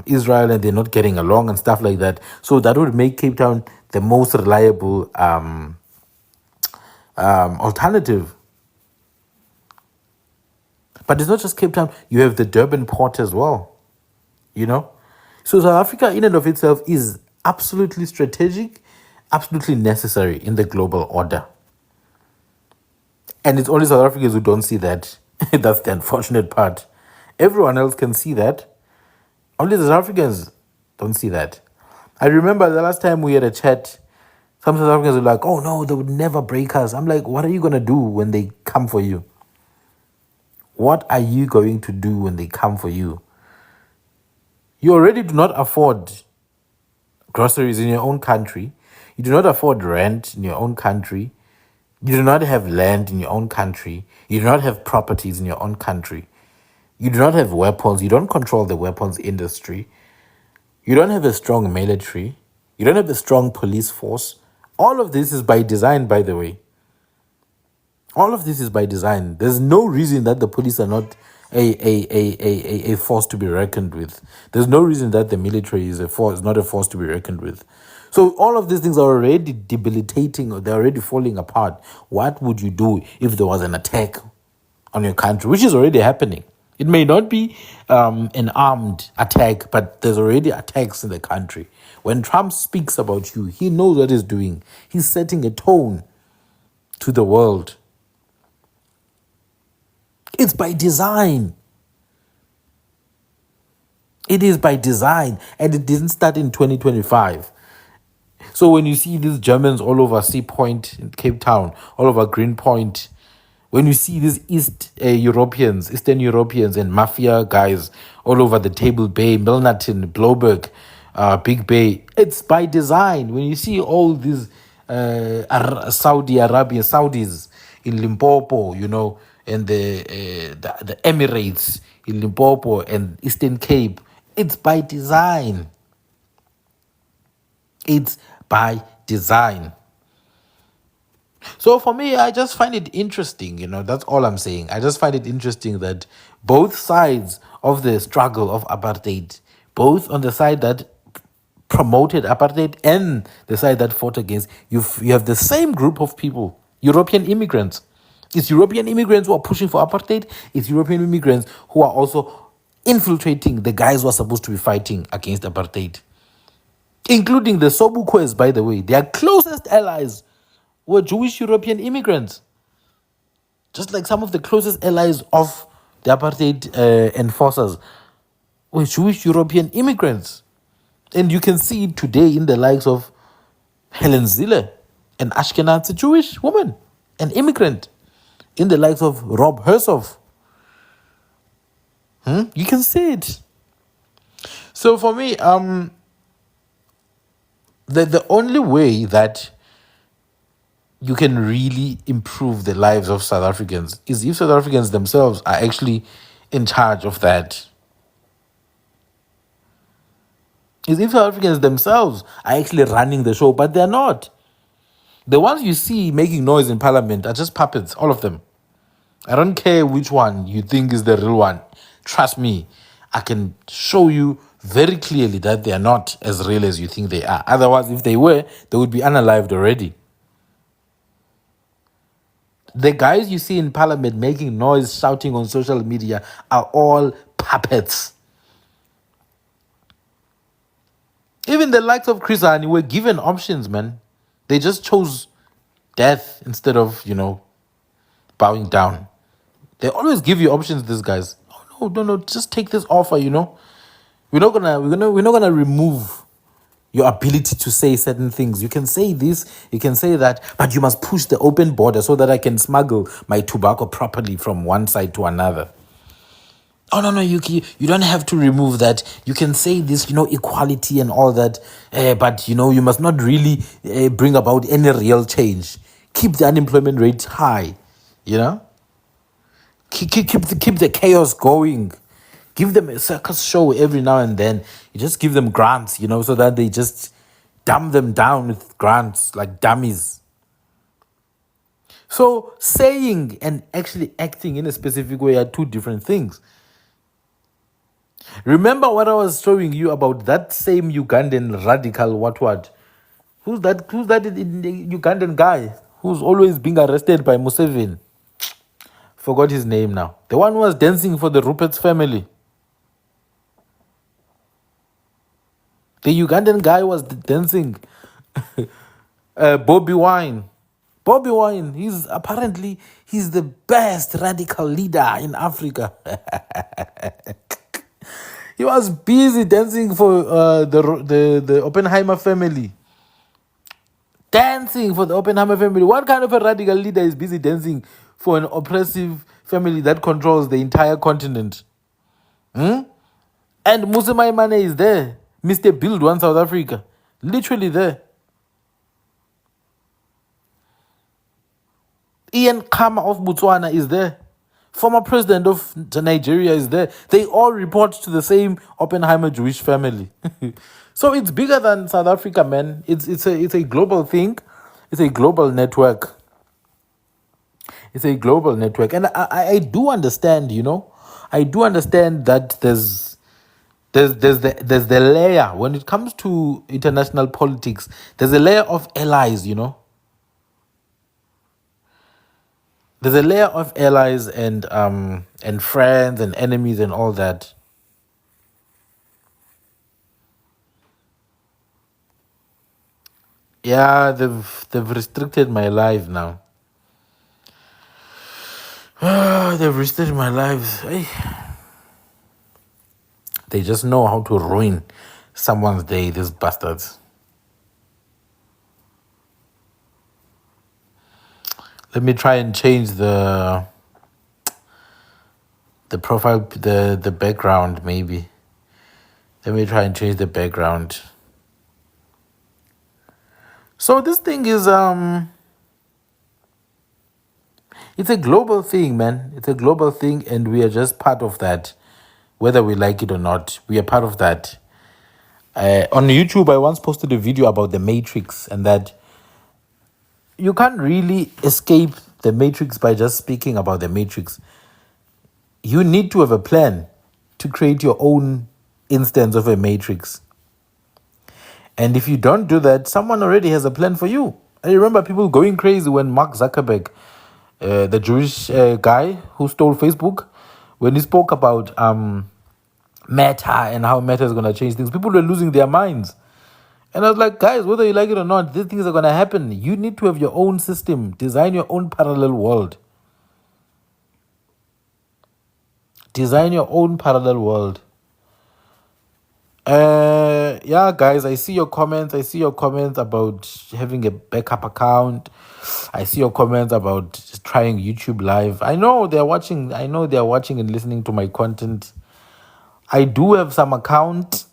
Israel, and they're not getting along and stuff like that. So that would make Cape Town the most reliable alternative. But it's not just Cape Town. You have the Durban port as well, So South Africa in and of itself is absolutely strategic, absolutely necessary in the global order. And it's only South Africans who don't see that. That's the unfortunate part. Everyone else can see that. Only the South Africans don't see that. I remember the last time we had a chat, some South Africans were like, oh no, they would never break us. I'm like, what are you going to do when they come for you? What are you going to do when they come for you? You already do not afford groceries in your own country. You do not afford rent in your own country. You do not have land in your own country. You do not have properties in your own country. You do not have weapons. You don't control the weapons industry. You don't have a strong military. You don't have a strong police force. All of this is by design, by the way. All of this is by design. There's no reason that the police are not a force to be reckoned with. There's no reason that the military is not a force to be reckoned with. So all of these things are already debilitating, or they're already falling apart. What would you do if there was an attack on your country, which is already happening? It may not be an armed attack, but there's already attacks in the country. When Trump speaks about you, he knows what he's doing. He's setting a tone to the world. It's by design. It is by design, and it didn't start in 2025. So when you see these Germans all over Sea Point in Cape Town, all over Greenpoint, when you see these Eastern Europeans and mafia guys all over the Table Bay, Milnerton, Bloberg, Big Bay, it's by design. When you see all these Saudis in Limpopo, and the Emirates in Limpopo and Eastern Cape, it's by design. It's by design. So for me, I just find it interesting, that's all I'm saying. I just find it interesting that both sides of the struggle of apartheid, both on the side that promoted apartheid and the side that fought against, you have the same group of people, European immigrants. It's European immigrants who are pushing for apartheid. It's European immigrants who are also infiltrating the guys who are supposed to be fighting against apartheid. Including the Sobukwes, by the way. Their closest allies were Jewish European immigrants. Just like some of the closest allies of the apartheid enforcers were Jewish European immigrants. And you can see it today in the likes of Helen Zille. an Ashkenazi Jewish woman, an immigrant, in the likes of Rob Hersov. You can see it. So for me, the only way that you can really improve the lives of South Africans is if South Africans themselves are actually in charge of that. Is if South Africans themselves are actually running the show, but they're not. The ones you see making noise in parliament are just puppets, all of them. I don't care which one you think is the real one. Trust me, I can show you very clearly that they are not as real as you think they are. Otherwise, if they were, they would be unalived already. The guys you see in parliament making noise, shouting on social media are all puppets. Even the likes of Chris Hani were given options, man. They just chose death instead of, bowing down. They always give you options, these guys. Oh no, just take this offer, We're not gonna remove your ability to say certain things. You can say this, you can say that, but you must push the open border so that I can smuggle my tobacco properly from one side to another. Oh no, you don't have to remove that. You can say this, equality and all that, but you must not really bring about any real change. Keep the unemployment rate high, keep the chaos going. Give them a circus show every now and then. You just give them grants, so that they just dumb them down with grants like dummies. So saying and actually acting in a specific way are two different things. Remember what I was showing you about that same Ugandan radical what? Who's that Ugandan guy who's always being arrested by Museveni? Forgot his name now. The one who was dancing for the Rupert's family. The Ugandan guy was dancing. Bobby Wine. Bobby Wine, he's the best radical leader in Africa. He was busy dancing for the Oppenheimer family. Dancing for the Oppenheimer family. What kind of a radical leader is busy dancing for an oppressive family that controls the entire continent? And Musa Maimane is there. Mr. Build One South Africa. Literally there. Ian Khama of Botswana is there. Former president of Nigeria is there. They all report to the same Oppenheimer Jewish family. So it's bigger than South Africa, man. It's a global thing. It's a global network. It's a global network. And I do understand, I do understand that there's the layer when it comes to international politics. There's a layer of allies, There's a layer of allies and friends and enemies and all that. Yeah, they've restricted my life now. They've restricted my life. Hey. They just know how to ruin someone's day, these bastards. Let me try and change the profile, the background, maybe. Let me try and change the background. So this thing is it's a global thing, man. It's a global thing, and we are just part of that. Whether we like it or not, we are part of that. On YouTube, I once posted a video about the Matrix, and that you can't really escape the Matrix by just speaking about the Matrix. You need to have a plan to create your own instance of a Matrix. And if you don't do that, someone already has a plan for you. I remember people going crazy when Mark Zuckerberg, the Jewish guy who stole Facebook, when he spoke about Meta and how Meta is going to change things, people were losing their minds. And I was like, guys, whether you like it or not, these things are going to happen. You need to have your own system, design your own parallel world. Design your own parallel world. Yeah, guys, I see your comments. I see your comments about having a backup account. I see your comments about trying YouTube Live. I know they're watching. I know they're watching and listening to my content. I do have some account.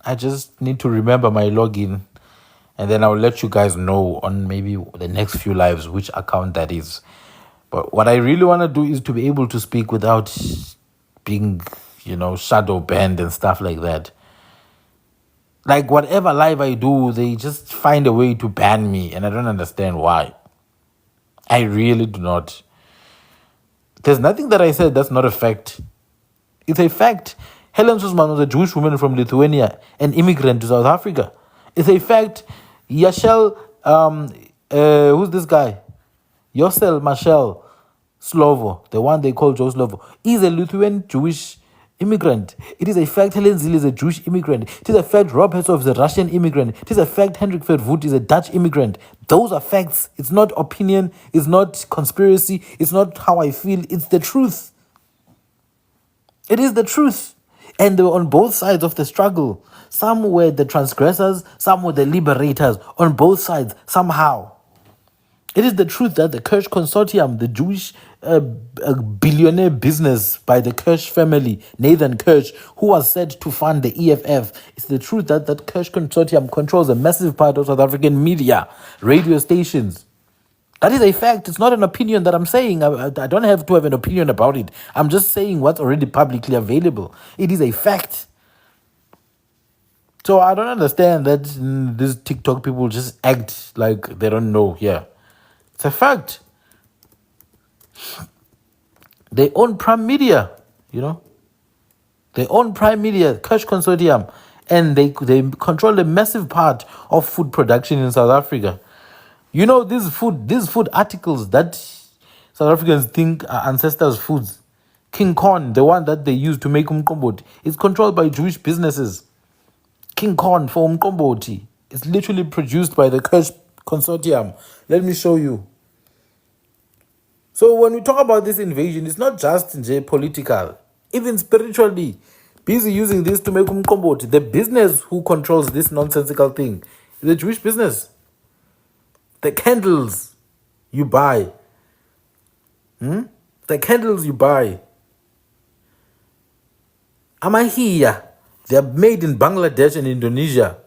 I just need to remember my login, and then I'll let you guys know on maybe the next few lives which account that is. But what I really want to do is to be able to speak without being, shadow banned and stuff like that. Like whatever live I do, they just find a way to ban me, and I don't understand why. I really do not. There's nothing that I said that's not a fact. It's a fact. Helen Suzman was a Jewish woman from Lithuania, an immigrant to South Africa. It's a fact. Yashel, who's this guy? Yosel Mashel Slovo, the one they call Joe Slovo, is a Lithuanian Jewish immigrant. It is a fact Helen Zil is a Jewish immigrant. It is a fact Rob Herzog is a Russian immigrant. It is a fact Hendrik Verwoerd is a Dutch immigrant. Those are facts. It's not opinion. It's not conspiracy. It's not how I feel. It's the truth. It is the truth. And they were on both sides of the struggle. Some were the transgressors, some were the liberators. On both sides, somehow. It is the truth that the Kirsch Consortium, the Jewish billionaire business by the Kirsch family, Nathan Kirsch, who was said to fund the EFF, it's the truth that that Kirsch Consortium controls a massive part of South African media, radio stations. That is a fact. It's not an opinion that I'm saying. I don't have to have an opinion about it. I'm just saying what's already publicly available. It is a fact. So I don't understand that these TikTok people just act like they don't know here. It's a fact. They own Prime Media, They own Prime Media, Cash Consortium, and they control a massive part of food production in South Africa. These food articles that South Africans think are ancestors' foods. King corn, the one that they use to make umqombothi, is controlled by Jewish businesses. King corn for umqombothi. It's literally produced by the Cash Consortium. Let me show you. So when we talk about this invasion, it's not just political, even spiritually. Busy using this to make umqombothi. The business who controls this nonsensical thing is the Jewish business. The candles you buy. The candles you buy. Amahiya. They are made in Bangladesh and Indonesia.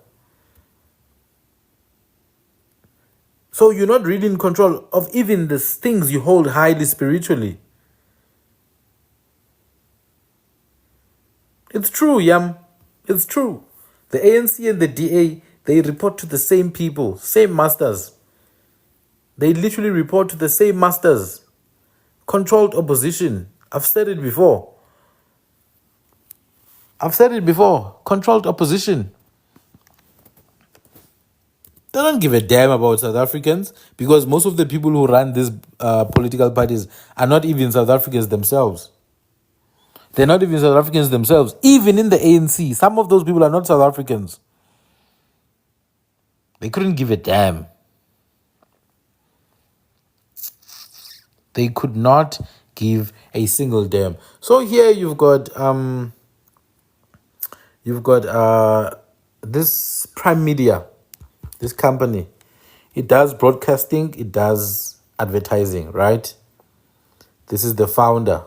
So you're not really in control of even the things you hold highly spiritually. It's true, Yam. It's true. The ANC and the DA, they report to the same people, same masters. They literally report to the same masters. Controlled opposition. I've said it before. Controlled opposition. They don't give a damn about South Africans because most of the people who run these political parties are not even South Africans themselves. They're not even South Africans themselves. Even in the ANC, some of those people are not South Africans. They couldn't give a damn. They could not give a single damn. So here you've got this Prime Media, this company. It does broadcasting, it does advertising, right? This is the founder.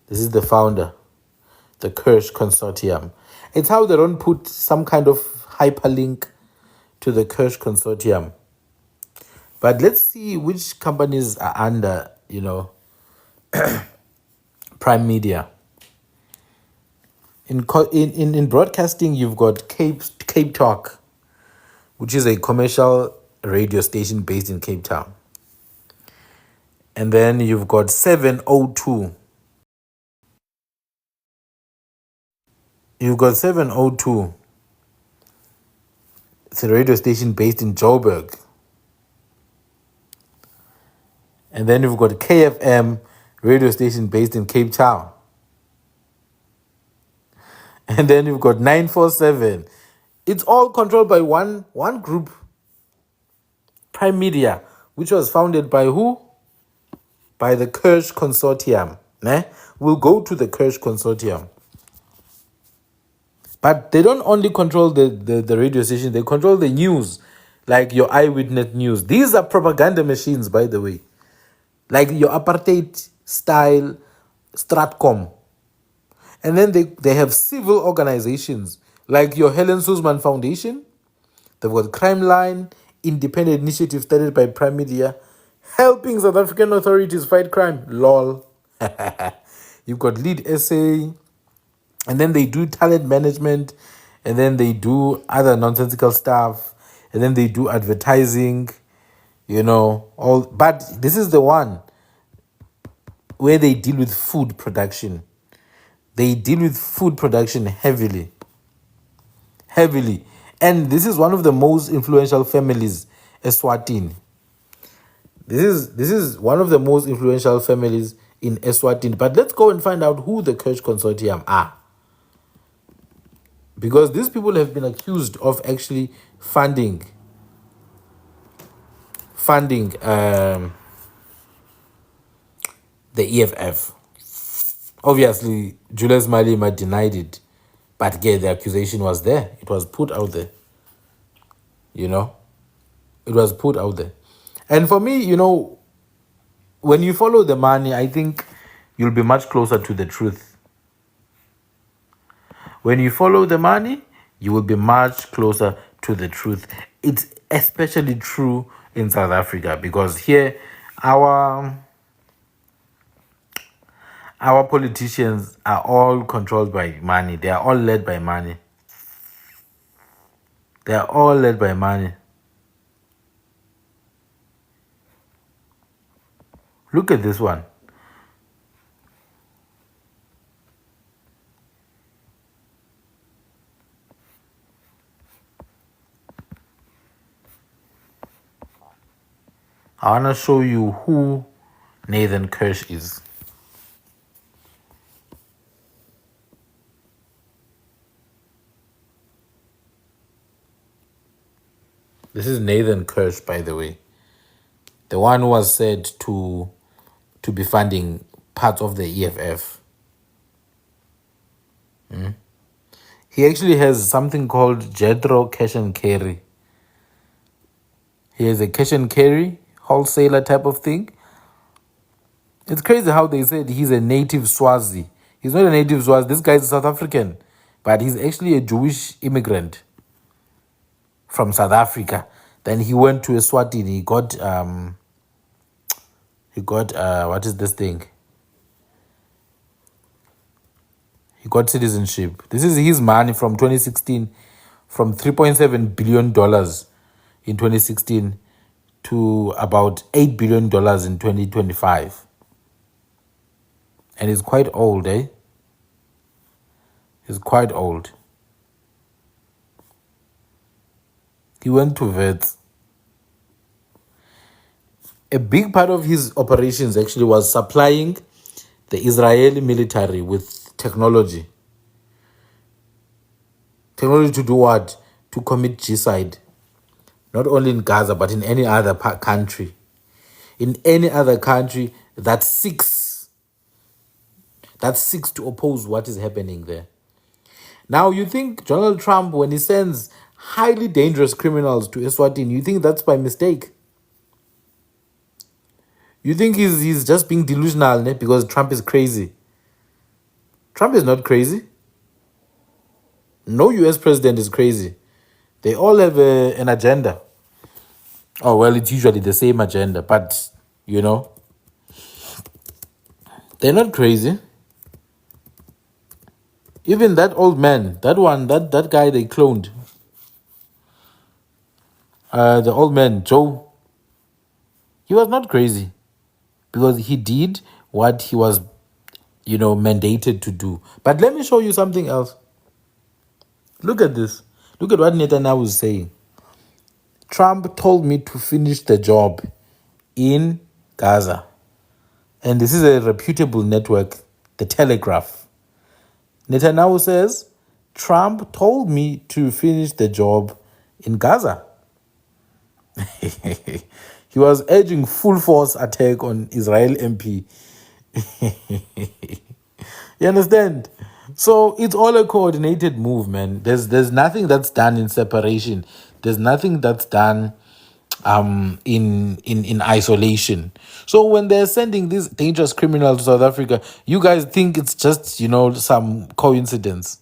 The Kirsch Consortium. It's how they don't put some kind of hyperlink to the Kirsch Consortium. But let's see which companies are under, Prime Media. In broadcasting, you've got Cape Talk, which is a commercial radio station based in Cape Town. And then you've got 702. It's a radio station based in Joburg. And then you've got KFM, radio station based in Cape Town. And then you've got 947. It's all controlled by one group, Prime Media, which was founded by who? By the Kirsch Consortium. We'll go to the Kirsch Consortium. But they don't only control the radio station, they control the news, like your eyewitness news. These are propaganda machines, by the way. Like your apartheid style Stratcom. And then they have civil organizations like your Helen Suzman Foundation. They've got Crime Line, independent initiative started by Prime Media, helping South African authorities fight crime. LOL. You've got Lead Essay, and then they do talent management, and then they do other nonsensical stuff, and then they do advertising, all. But this is the one where they deal with food production. They deal with food production heavily. Heavily. And this is one of the most influential families, Eswatini. This is one of the most influential families in Eswatini. But let's go and find out who the Kirsch Consortium are. Because these people have been accused of actually funding the EFF. Obviously, Julius Malema denied it. But yeah, the accusation was there. It was put out there. It was put out there. And for me, when you follow the money, I think you'll be much closer to the truth. When you follow the money, you will be much closer to the truth. It's especially true in South Africa because here our politicians are all controlled by money. They are all led by money. They are all led by money. Look at this one. I want to show you who Nathan Kirsch is. This is Nathan Kirsch, by the way. The one who was said to be funding parts of the EFF. He actually has something called Jethro Cash and Carry. He has a cash and carry wholesaler type of thing. It's crazy how they said he's a native Swazi. He's not a native Swazi. This guy's South African, but he's actually a Jewish immigrant from South Africa. Then he went to Eswatini. He got what is this thing? He got citizenship. This is his money from 2016, from $3.7 billion in 2016 to about $8 billion in 2025. And he's quite old, eh? He's quite old. He went to vets. A big part of his operations actually was supplying the Israeli military with technology. Technology to do what? To commit genocide. Not only in Gaza, but in any other country. In any other country that seeks to oppose what is happening there. Now, you think Donald Trump, when he sends highly dangerous criminals to Eswatini, you think that's by mistake? You think he's just being delusional because Trump is crazy? Trump is not crazy. No US president is crazy. They all have an agenda. Oh, well, it's usually the same agenda, but, they're not crazy. Even that old man, that guy they cloned, the old man, Joe, he was not crazy because he did what he was, mandated to do. But let me show you something else. Look at this. Look at what Netanyahu is saying. Trump told me to finish the job in Gaza. And this is a reputable network, The Telegraph. Netanyahu says, Trump told me to finish the job in Gaza. He was urging full force attack on Israel MP. You understand? So it's all a coordinated move, man. There's nothing that's done in separation. There's nothing that's done in isolation. So when they're sending these dangerous criminals to South Africa, you guys think it's just, some coincidence.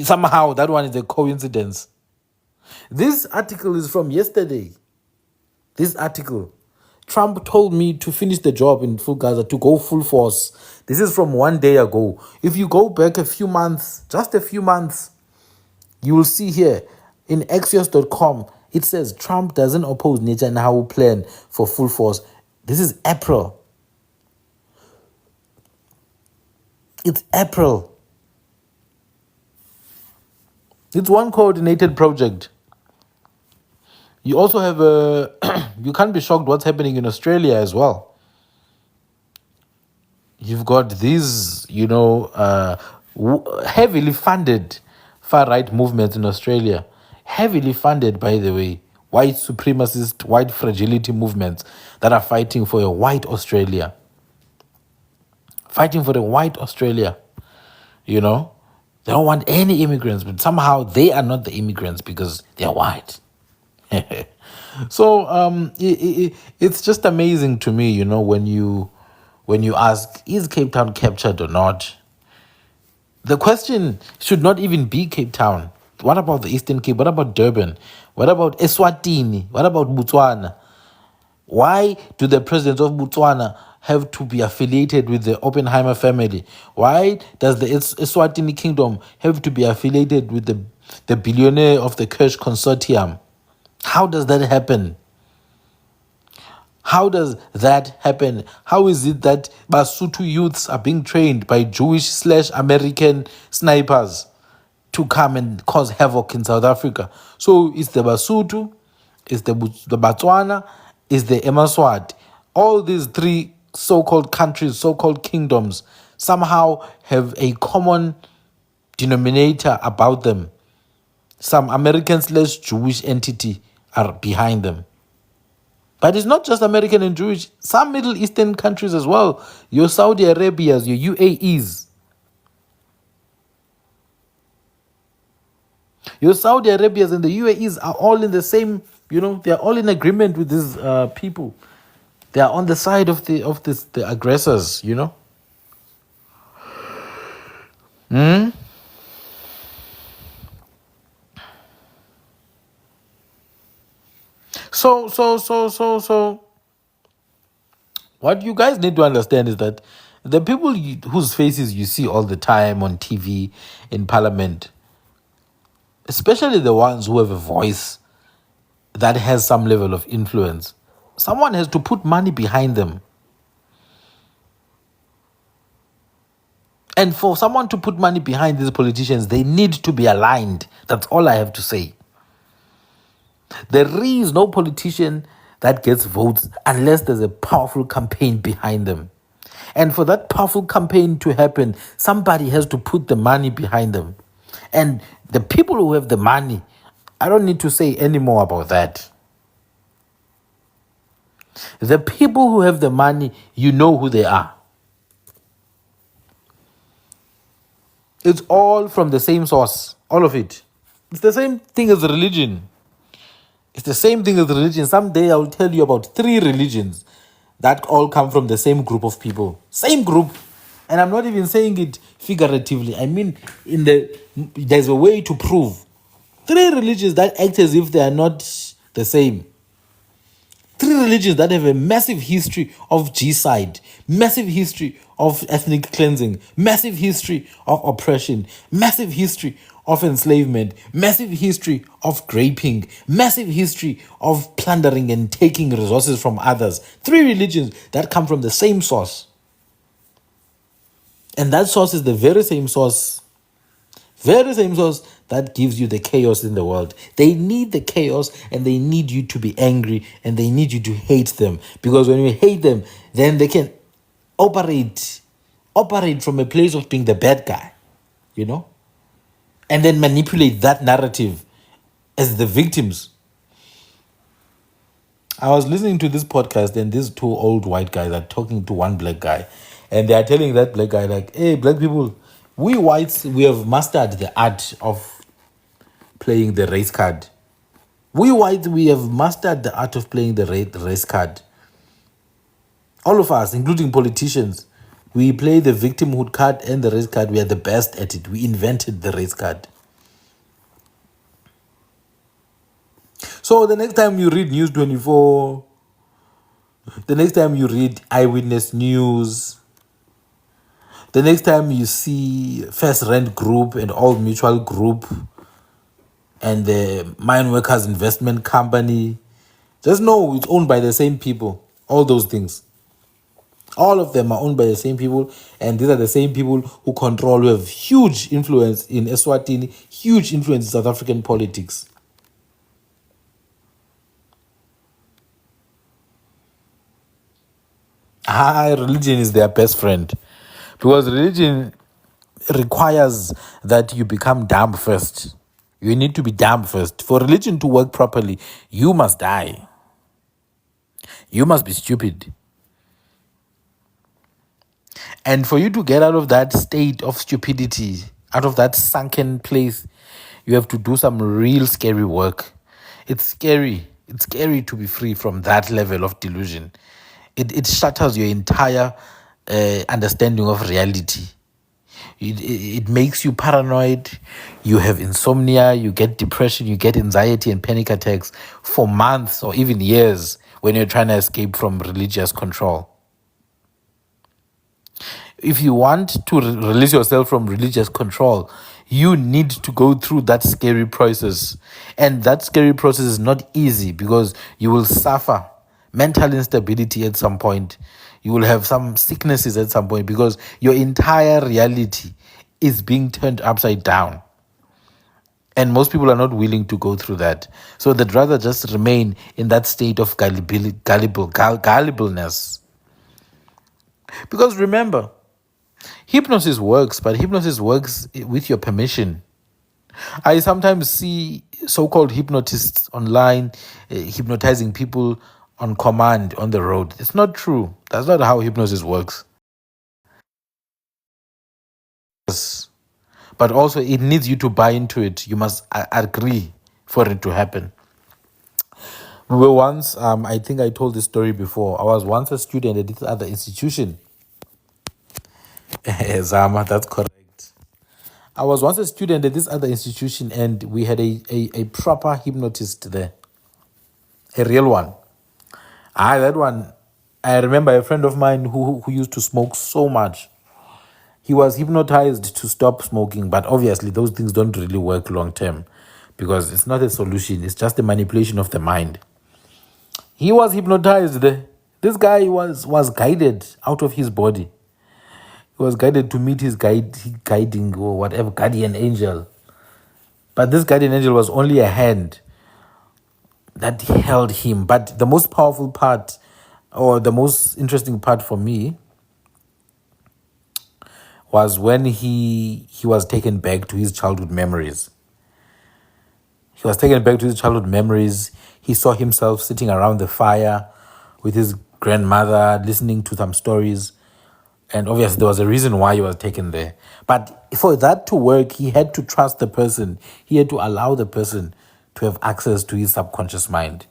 Somehow that one is a coincidence. This article is from yesterday. This article. Trump told me to finish the job in full Gaza, to go full force. This is from 1 day ago. If you go back a few months, just a few months, you will see here in Axios.com, it says Trump doesn't oppose Netanyahu plan for full force. This is April. It's April. It's one coordinated project. You also have you can't be shocked what's happening in Australia as well. You've got these, heavily funded far-right movements in Australia. Heavily funded, by the way, white supremacist, white fragility movements that are fighting for a white Australia. Fighting for a white Australia. They don't want any immigrants, but somehow they are not the immigrants because they're white. So it's just amazing to me, when you ask, is Cape Town captured or not? The question should not even be Cape Town. What about the Eastern Cape? What about Durban? What about Eswatini? What about Botswana? Why do the presidents of Botswana have to be affiliated with the Oppenheimer family? Why does the Eswatini kingdom have to be affiliated with the billionaire of the Kirsch Consortium? How does that happen? How does that happen? How is it that Basotho youths are being trained by Jewish/American snipers to come and cause havoc in South Africa? So it's the Basotho, it's the Botswana, it's the Emaswati. All these three so-called countries, so-called kingdoms, somehow have a common denominator about them. Some American/Jewish entity are behind them. But it's not just American and Jewish. Some Middle Eastern countries as well. Your Saudi Arabias, your UAEs. Your Saudi Arabias and the UAEs are all in the same, they are all in agreement with these people. They are on the side of the aggressors, So, what you guys need to understand is that the people whose faces you see all the time on TV, in Parliament, especially the ones who have a voice that has some level of influence, someone has to put money behind them. And for someone to put money behind these politicians, they need to be aligned. That's all I have to say. There is no politician that gets votes unless there's a powerful campaign behind them. And for that powerful campaign to happen, somebody has to put the money behind them. And the people who have the money, I don't need to say any more about that. The people who have the money, you know who they are. It's all from the same source, all of it. It's the same thing as religion. It's the same thing as religion. Someday I will tell you about 3 religions that all come from the same group of people. Same group. And I'm not even saying it figuratively. I mean, there's a way to prove. 3 religions that act as if they are not the same. 3 religions that have a massive history of genocide, massive history of ethnic cleansing, massive history of oppression, massive history of enslavement, massive history of raping, massive history of plundering and taking resources from others. 3 religions that come from the same source. And that source is the very same source that gives you the chaos in the world. They need the chaos and they need you to be angry and they need you to hate them. Because when you hate them, then they can operate from a place of being the bad guy, and then manipulate that narrative as the victims. I was listening to this podcast and these 2 old white guys are talking to one black guy. And they are telling that black guy, like, hey, black people, we whites, we have mastered the art of playing the race card. We whites, we have mastered the art of playing the race card. All of us, including politicians, we play the victimhood card and the race card. We are the best at it. We invented the race card. So the next time you read News 24, the next time you read Eyewitness News, the next time you see First Rent Group and Old Mutual Group and the Mine Workers Investment Company, just know it's owned by the same people. All those things. All of them are owned by the same people, and these are the same people who control, who have huge influence in Eswatini, huge influence in South African politics. Religion is their best friend, because religion requires that you become dumb first. You need to be dumb first. For religion to work properly, you must die. You must be stupid. And for you to get out of that state of stupidity, out of that sunken place, you have to do some real scary work. It's scary. It's scary to be free from that level of delusion. It shatters your entire understanding of reality. It makes you paranoid. You have insomnia. You get depression. You get anxiety and panic attacks for months or even years when you're trying to escape from religious control. If you want to release yourself from religious control, you need to go through that scary process. And that scary process is not easy, because you will suffer mental instability at some point. You will have some sicknesses at some point, because your entire reality is being turned upside down. And most people are not willing to go through that. So they'd rather just remain in that state of gullibleness. Because remember, hypnosis works, but hypnosis works with your permission. I sometimes see so-called hypnotists online hypnotizing people on command on the road. It's not true. That's not how hypnosis works. Yes. But also, it needs you to buy into it. You must agree for it to happen. We were once, I think I told this story before. I was once a student at this other institution. Zama, that's correct. I was once a student at this other institution, and we had a proper hypnotist there. A real one. That one, I remember a friend of mine who used to smoke so much. He was hypnotized to stop smoking, but obviously those things don't really work long term, because it's not a solution. It's just a manipulation of the mind. He was hypnotized. This guy was guided out of his body. He was guided to meet his guiding or whatever guardian angel. But this guardian angel was only a hand that held him. But the most powerful part, or the most interesting part for me, was when he was taken back to his childhood memories. He was taken back to his childhood memories. He saw himself sitting around the fire with his grandmother, listening to some stories. And obviously there was a reason why he was taken there. But for that to work, he had to trust the person. He had to allow the person to have access to his subconscious mind,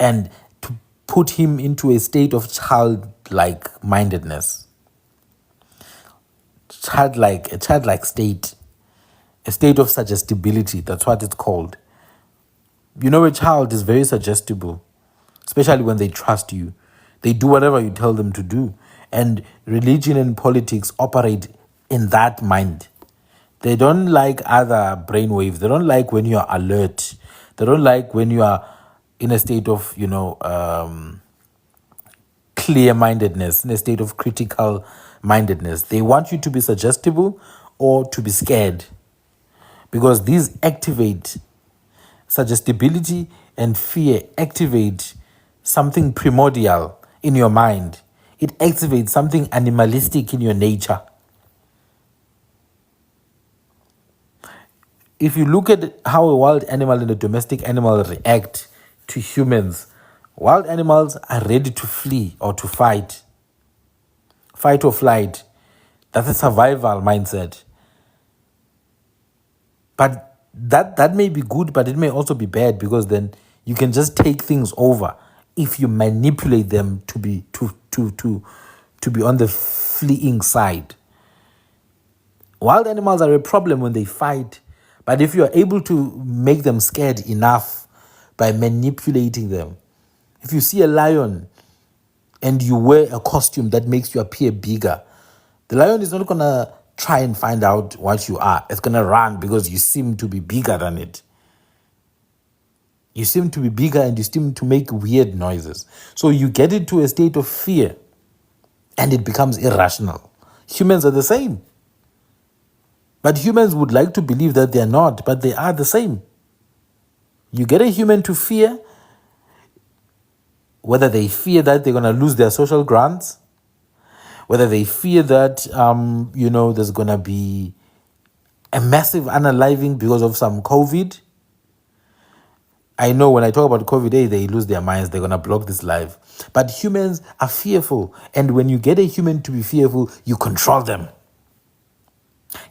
and to put him into a state of childlike mindedness. A childlike state. A state of suggestibility. That's what it's called. You know, a child is very suggestible, especially when they trust you. They do whatever you tell them to do. And religion and politics operate in that mind. They don't like other brainwaves. They don't like when you are alert. They don't like when you are in a state of, clear-mindedness, in a state of critical mindedness. They want you to be suggestible or to be scared, because these activate suggestibility, and fear activate something primordial in your mind. It activates something animalistic in your nature. If you look at how a wild animal and a domestic animal react to humans, wild animals are ready to flee or to fight. fight or flight. That's a survival mindset. But that may be good, but it may also be bad, because then you can just take things over if you manipulate them to be on the fleeing side. Wild animals are a problem when they fight, but if you are able to make them scared enough by manipulating them, if you see a lion and you wear a costume that makes you appear bigger, the lion is not going to try and find out what you are. It's going to run because you seem to be bigger than it. You seem to be bigger and you seem to make weird noises. So you get into a state of fear and it becomes irrational. Humans are the same. But humans would like to believe that they're not, but they are the same. You get a human to fear, whether they fear that they're going to lose their social grants, whether they fear that, there's going to be a massive unaliving because of some COVID. I know when I talk about COVID, they lose their minds. They're going to block this live. But humans are fearful. And when you get a human to be fearful, you control them.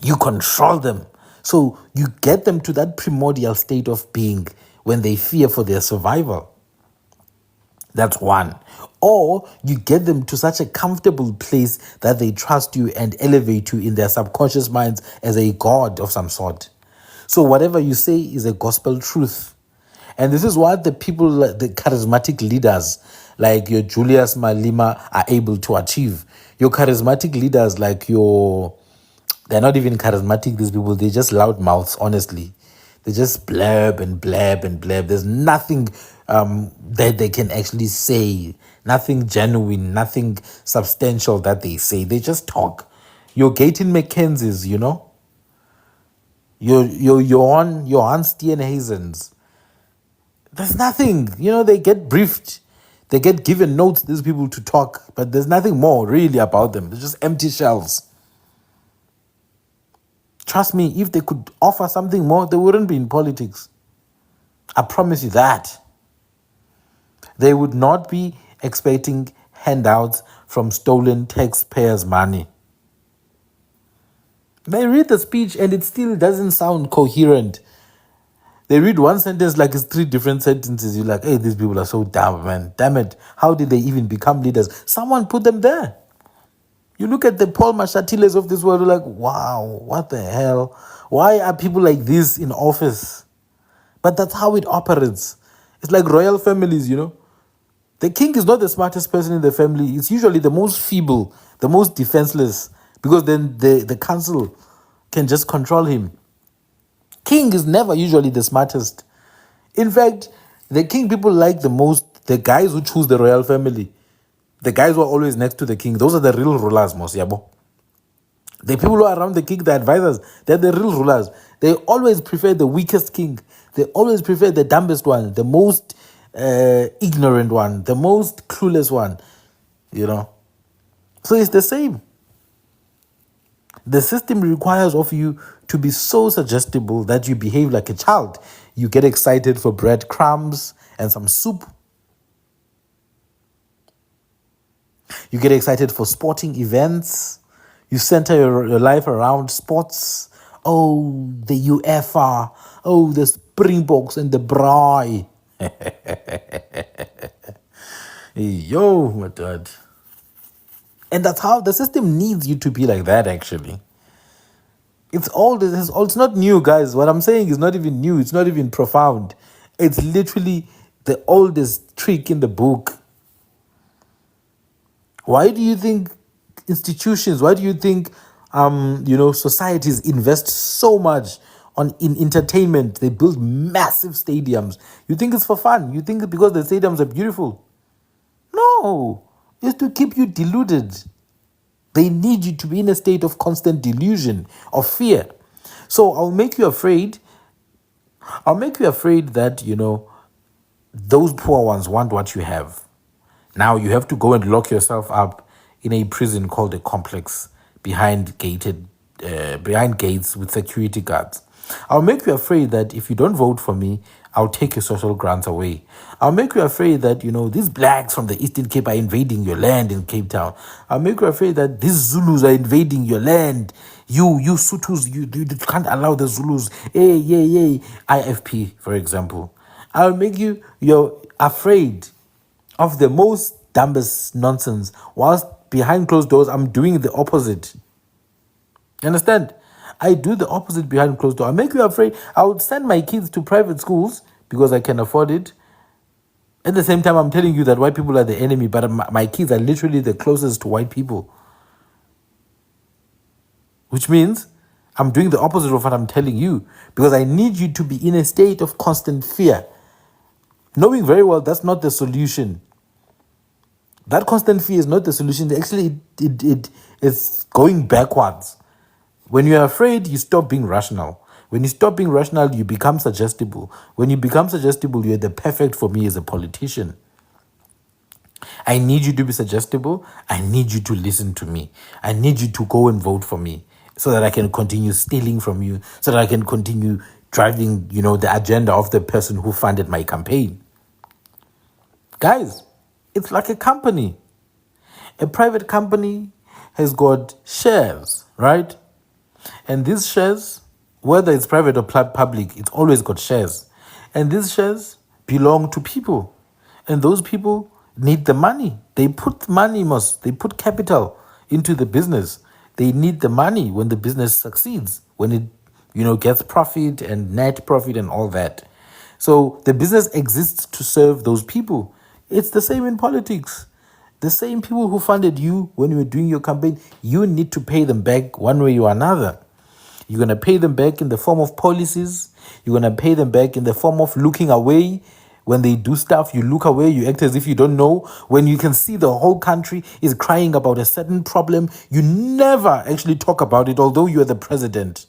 You control them. So you get them to that primordial state of being when they fear for their survival. That's one. Or you get them to such a comfortable place that they trust you and elevate you in their subconscious minds as a god of some sort. So whatever you say is a gospel truth. And this is what the people, the charismatic leaders like your Julius Malema are able to achieve. Your charismatic leaders like they're not even charismatic, these people. They're just loud mouths, honestly. They just blab and blab and blab. There's nothing that they can actually say. Nothing genuine, nothing substantial that they say. They just talk. Your Gayton McKenzie's, your Johan Steenhuisens. There's nothing. They get briefed. They get given notes, these people, to talk. But there's nothing more really about them. They're just empty shells. Trust me, if they could offer something more, they wouldn't be in politics. I promise you that. They would not be expecting handouts from stolen taxpayers' money. They read the speech and it still doesn't sound coherent. They read one sentence like it's 3 different sentences. You're like, hey, these people are so dumb, man. Damn it. How did they even become leaders? Someone put them there. You look at the Paul Mashatiles of this world, you're like, wow, what the hell? Why are people like this in office? But that's how it operates. It's like royal families, The king is not the smartest person in the family. It's usually the most feeble, the most defenseless, because then the council can just control him. King is never usually the smartest. In fact, the king people like the most, the guys who choose the royal family. The guys who are always next to the king, those are the real rulers, most yabo. The people who are around the king, the advisors, they're the real rulers. They always prefer the weakest king. They always prefer the dumbest one, the most ignorant one, the most clueless one, So it's the same. The system requires of you to be so suggestible that you behave like a child. You get excited for breadcrumbs and some soup. You get excited for sporting events. You center your life around sports. Oh, the UEFA. Oh, the Springboks and the Braai. Yo, my dad. And that's how the system needs you to be like that, actually. It's not new, guys. What I'm saying is not even new. It's not even profound. It's literally the oldest trick in the book. Why do you think institutions, why do you think societies invest so much in entertainment? They build massive stadiums. You think it's for fun? You think it's because the stadiums are beautiful? No, it's to keep you deluded. They need you to be in a state of constant delusion, of fear. So I'll make you afraid that, those poor ones want what you have. Now you have to go and lock yourself up in a prison called a complex behind gates with security guards. I'll make you afraid that if you don't vote for me, I'll take your social grants away. I'll make you afraid that, these blacks from the Eastern Cape are invading your land in Cape Town. I'll make you afraid that these Zulus are invading your land. You Sutus, you can't allow the Zulus. Hey, IFP, for example. I'll make you're afraid of the most dumbest nonsense, whilst behind closed doors, I'm doing the opposite. You understand? I do the opposite behind closed doors. I make you afraid. I would send my kids to private schools because I can afford it. At the same time, I'm telling you that white people are the enemy, but my kids are literally the closest to white people. Which means I'm doing the opposite of what I'm telling you, because I need you to be in a state of constant fear, knowing very well that's not the solution. That constant fear is not the solution. Actually, it is going backwards. When you're afraid, you stop being rational. When you stop being rational, you become suggestible. When you become suggestible, you're the perfect for me as a politician. I need you to be suggestible. I need you to listen to me. I need you to go and vote for me so that I can continue stealing from you, so that I can continue driving, the agenda of the person who funded my campaign. Guys, it's like a company. A private company has got shares, right? And these shares, whether it's private or public, it's always got shares. And these shares belong to people. And those people need the money. They put money, they put capital into the business. They need the money when the business succeeds, when it, gets profit and net profit and all that. So the business exists to serve those people. It's the same in politics. The same people who funded you when you were doing your campaign, you need to pay them back one way or another. You're going to pay them back in the form of policies. You're going to pay them back in the form of looking away. When they do stuff, you look away, you act as if you don't know. When you can see the whole country is crying about a certain problem, you never actually talk about it, although you're the president.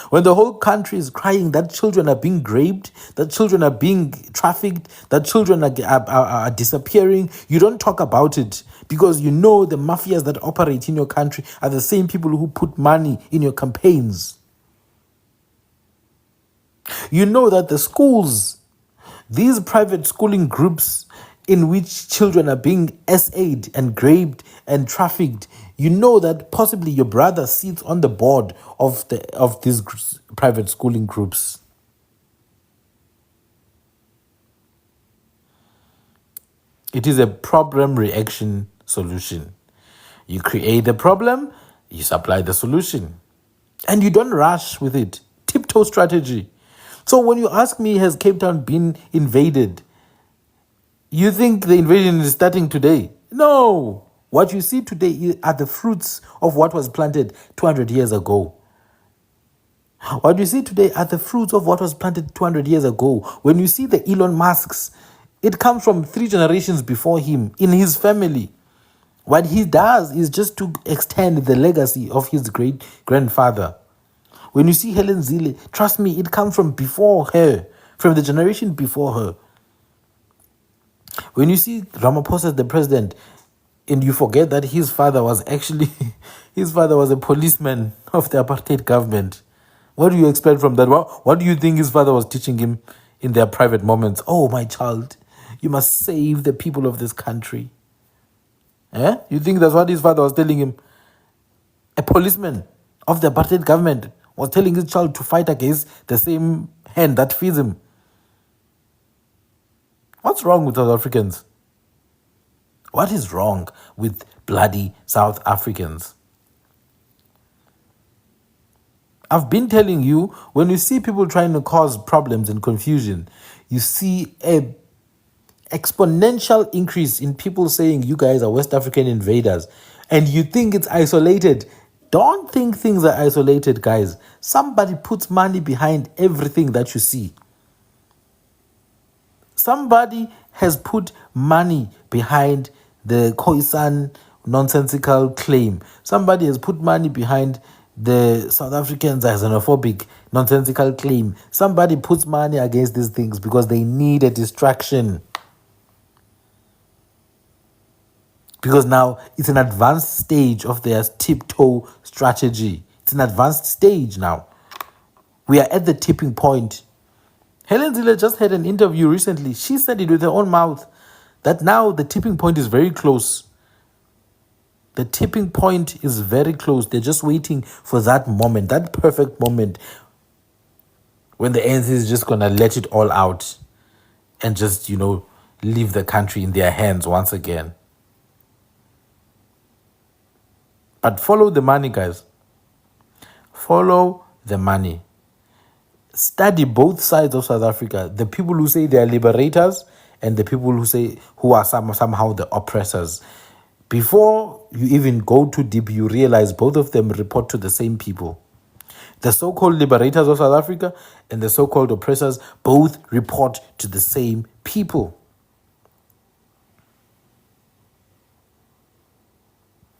When the whole country is crying that children are being raped, that children are being trafficked, that children are disappearing, you don't talk about it because you know the mafias that operate in your country are the same people who put money in your campaigns. You know that the schools, these private schooling groups in which children are being SA'd and raped and trafficked, you know that possibly your brother sits on the board of these private schooling groups. It is a problem reaction solution. You create the problem, you supply the solution. And you don't rush with it. Tiptoe strategy. So when you ask me, has Cape Town been invaded? You think the invasion is starting today? No. What you see today are the fruits of what was planted 200 years ago. What you see today are the fruits of what was planted 200 years ago. When you see the Elon Musks, it comes from 3 generations before him in his family. What he does is just to extend the legacy of his great-grandfather. When you see Helen Zille, trust me, it comes from before her, from the generation before her. When you see Ramaphosa, the president, and you forget that his father was a policeman of the apartheid government. What do you expect from that? What do you think his father was teaching him in their private moments? Oh, my child, you must save the people of this country. You think that's what his father was telling him? A policeman of the apartheid government was telling his child to fight against the same hand that feeds him. What's wrong with South Africans? What is wrong with bloody South Africans? I've been telling you, when you see people trying to cause problems and confusion, you see a exponential increase in people saying you guys are West African invaders, and you think it's isolated. Don't think things are isolated, guys. Somebody puts money behind everything that you see. Somebody has put money behind the Khoisan nonsensical claim. Somebody has put money behind the South Africans are xenophobic nonsensical claim. Somebody puts money against these things because they need a distraction. Because now it's an advanced stage of their tiptoe strategy. It's an advanced stage now. We are at the tipping point Helen Zille just had an interview recently. She said it with her own mouth that now the tipping point is very close. The tipping point is very close. They're just waiting for that moment, that perfect moment when the ANC is just going to let it all out and just, leave the country in their hands once again. But follow the money, guys. Follow the money. Study both sides of South Africa. The people who say they are liberators and the people who are somehow the oppressors. Before you even go too deep, you realize both of them report to the same people. The so-called liberators of South Africa and the so-called oppressors both report to the same people.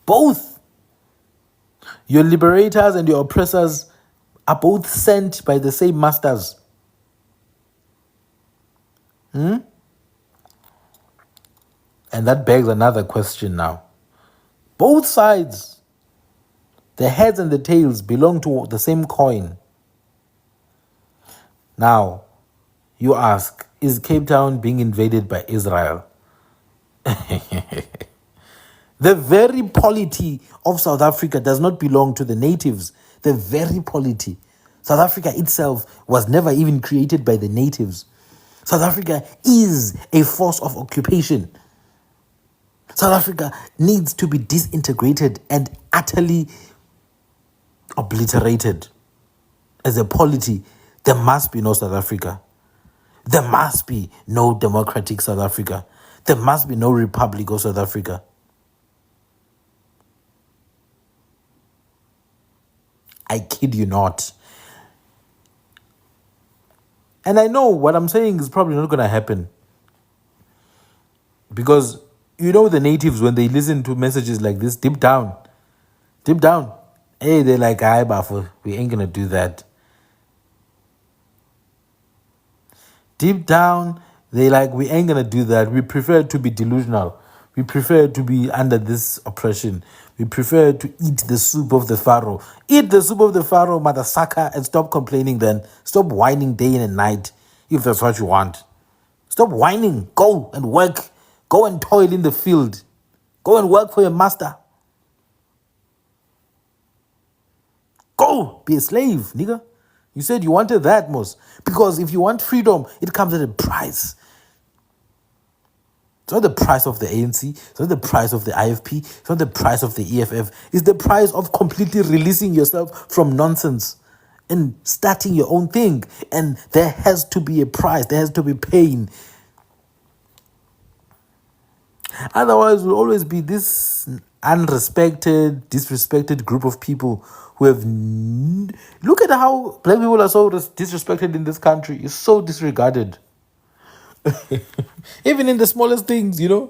Both. Your liberators and your oppressors are both sent by the same masters. And that begs another question now. Both sides, the heads and the tails, belong to the same coin. Now, you ask, is Cape Town being invaded by Israel? The very polity of South Africa does not belong to the natives. The very polity. South Africa itself was never even created by the natives. South Africa is a force of occupation. South Africa needs to be disintegrated and utterly obliterated. As a polity, there must be no South Africa. There must be no democratic South Africa. There must be no Republic of South Africa. I kid you not. And I know what I'm saying is probably not going to happen. Because the natives, when they listen to messages like this, deep down, hey, they're like, "Aye, Bafo, we ain't going to do that." Deep down, they're like, "We ain't going to do that. We prefer to be delusional. We prefer to be under this oppression. We prefer to eat the soup of the Pharaoh." Eat the soup of the Pharaoh, mother sucker, and stop complaining then. Stop whining day in and night, if that's what you want. Stop whining. Go and work. Go and toil in the field. Go and work for your master. Go. Be a slave, nigga. You said you wanted that, most. Because if you want freedom, it comes at a price. It's not the price of the ANC. It's not the price of the IFP. It's not the price of the EFF. It's the price of completely releasing yourself from nonsense and starting your own thing. And there has to be a price. There has to be pain. Otherwise, we'll always be this unrespected, disrespected group of people who have... Look at how black people are so disrespected in this country. It's so disregarded. Even in the smallest things, Even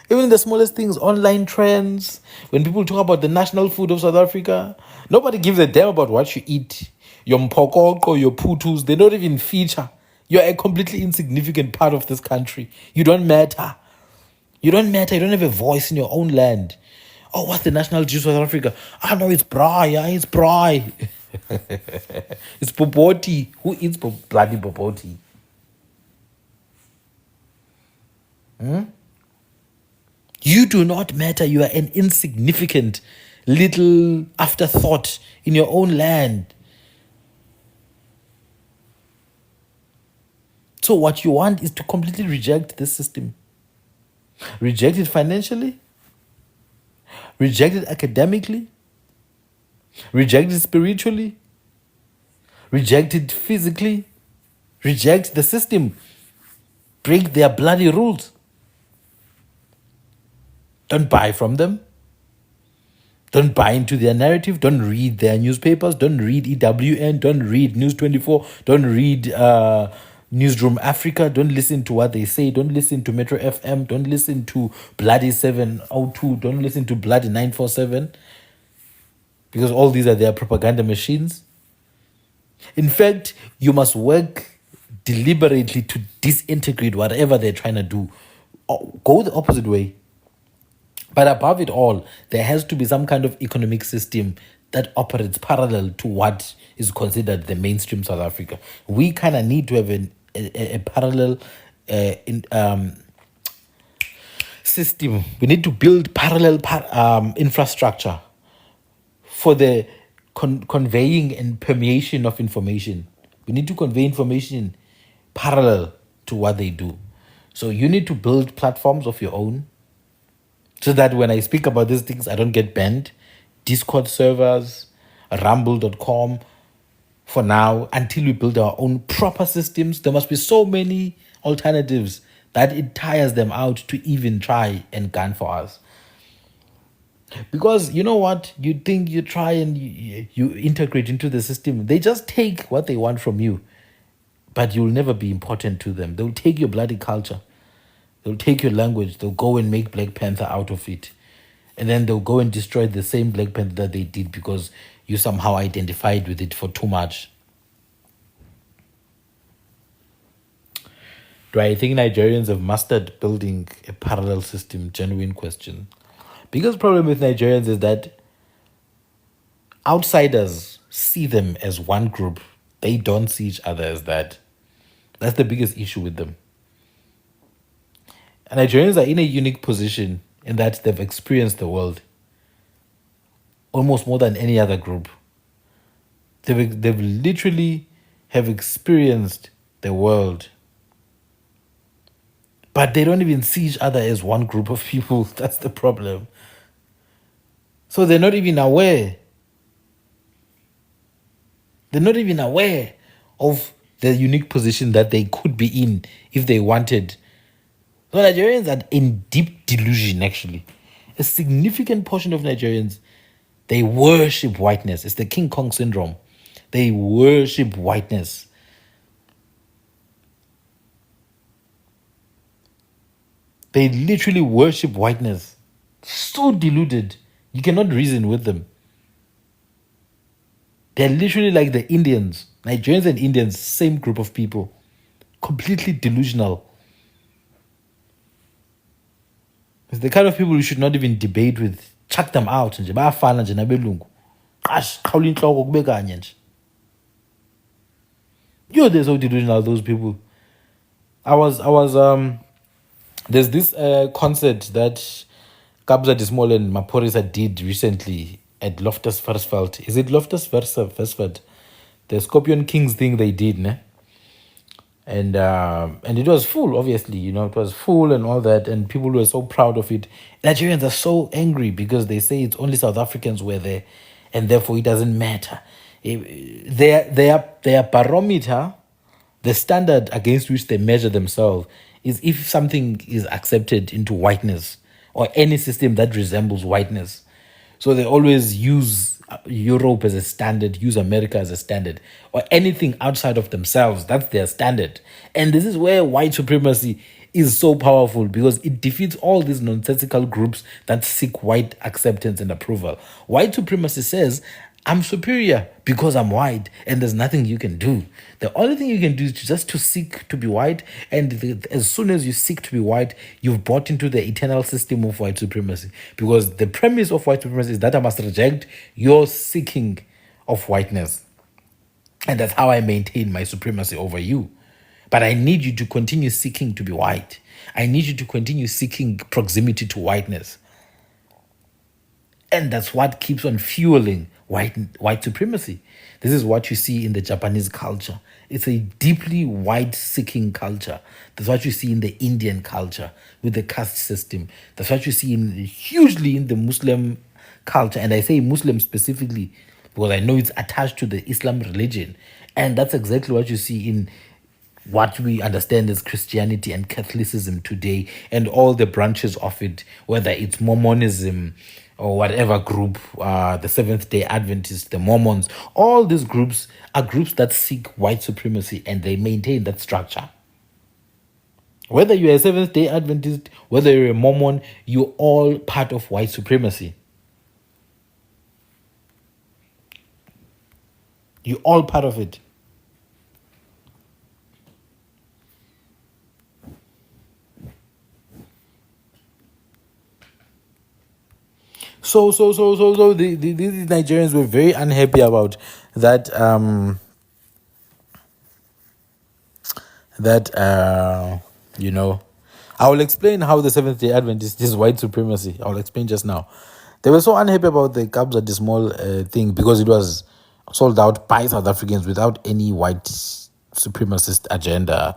in the smallest things, online trends. When people talk about the national food of South Africa, nobody gives a damn about what you eat. Your mpokoko, your putus, they don't even feature. You're a completely insignificant part of this country. You don't matter. You don't matter. You don't have a voice in your own land. Oh, what's the national dish of South Africa? Ah, no, it's braai. Yeah, it's braai. It's popoti. Who eats bloody popoti? You do not matter. You are an insignificant little afterthought in your own land. So what you want is to completely reject this system. Reject it financially. Reject it academically. Reject it spiritually. Reject it physically. Reject the system. Break their bloody rules. Don't buy from them. Don't buy into their narrative. Don't read their newspapers. Don't read EWN. Don't read News 24. Don't read Newsroom Africa. Don't listen to what they say. Don't listen to Metro FM. Don't listen to Bloody 702. Don't listen to Bloody 947. Because all these are their propaganda machines. In fact, you must work deliberately to disintegrate whatever they're trying to do. Go the opposite way. But above it all, there has to be some kind of economic system that operates parallel to what is considered the mainstream South Africa. We kind of need to have a parallel system. We need to build parallel infrastructure for the conveying and permeation of information. We need to convey information parallel to what they do. So you need to build platforms of your own so that when I speak about these things, I don't get banned. Discord servers, rumble.com, for now, until we build our own proper systems. There must be so many alternatives that it tires them out to even try and gun for us. Because you know what? You think you try and you integrate into the system. They just take what they want from you, but you'll never be important to them. They'll take your bloody culture. They'll take your language. They'll go and make Black Panther out of it. And then they'll go and destroy the same Black Panther that they did because you somehow identified with it for too much. Do I think Nigerians have mastered building a parallel system? Genuine question. Biggest problem with Nigerians is that outsiders see them as one group. They don't see each other as that. That's the biggest issue with them. And Nigerians are in a unique position in that they've experienced the world almost more than any other group. They've literally have experienced the world. But they don't even see each other as one group of people. That's the problem. So they're not even aware. They're not even aware of the unique position that they could be in if they wanted. So Nigerians are in deep delusion, actually. A significant portion of Nigerians, they worship whiteness. It's the King Kong syndrome. They worship whiteness. They literally worship whiteness. So deluded. You cannot reason with them. They're literally like the Indians. Nigerians and Indians, same group of people. Completely delusional. It's the kind of people you should not even debate with. Chuck them out. You know, they're so delusional, those people. There's this concert that Kabza De Small and Maporisa did recently at Loftus Versfeld. Is it Loftus Versfeld? The Scorpion Kings thing they did, ne? And it was full, obviously, you know, it was full and all that, and people were so proud of it. Nigerians are so angry because they say it's only South Africans were there, and therefore it doesn't matter. Their barometer, the standard against which they measure themselves, is if something is accepted into whiteness or any system that resembles whiteness. So they always use Europe as a standard, use America as a standard, or anything outside of themselves. That's their standard. And this is where white supremacy is so powerful because it defeats all these nonsensical groups that seek white acceptance and approval. White supremacy says, I'm superior because I'm white and there's nothing you can do. The only thing you can do is just to seek to be white, and as soon as you seek to be white, you've bought into the eternal system of white supremacy, because the premise of white supremacy is that I must reject your seeking of whiteness, and that's how I maintain my supremacy over you. But I need you to continue seeking to be white. I need you to continue seeking proximity to whiteness. And that's what keeps on fueling white supremacy. This is what you see in the Japanese culture. It's a deeply white-seeking culture. That's what you see in the Indian culture with the caste system. That's what you see hugely in the Muslim culture. And I say Muslim specifically because I know it's attached to the Islam religion. And that's exactly what you see in what we understand as Christianity and Catholicism today, and all the branches of it, whether it's Mormonism or whatever group, the Seventh-day Adventists, the Mormons, all these groups are groups that seek white supremacy, and they maintain that structure. Whether you're a Seventh-day Adventist, whether you're a Mormon, you're all part of white supremacy. You're all part of it. So these Nigerians were very unhappy about that that I will explain how the Seventh Day Adventist is white supremacy. I'll explain just now. They were so unhappy about the Kabza De Small thing because it was sold out by South Africans without any white supremacist agenda.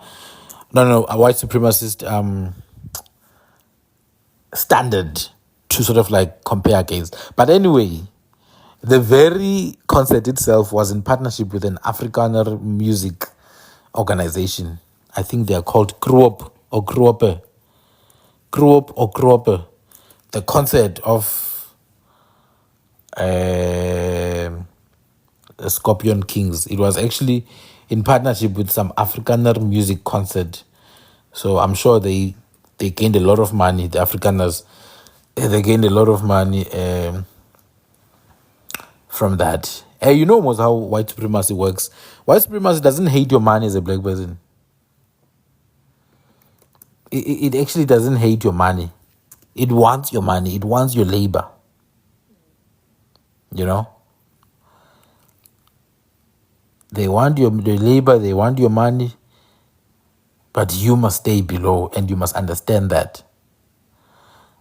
No, a white supremacist standard to sort of like compare against. But anyway, the very concert itself was in partnership with an Afrikaner music organization. I think they are called Kroop or Krope. Kroop or Krope. The concert of the Scorpion Kings. It was actually in partnership with some Afrikaner music concert. So I'm sure they gained a lot of money. The Afrikaners, they gained a lot of money from that. You know almost how white supremacy works. White supremacy doesn't hate your money as a black person. It actually doesn't hate your money. It wants your money. It wants your labor. You know? They want your labor. They want your money. But you must stay below and you must understand that.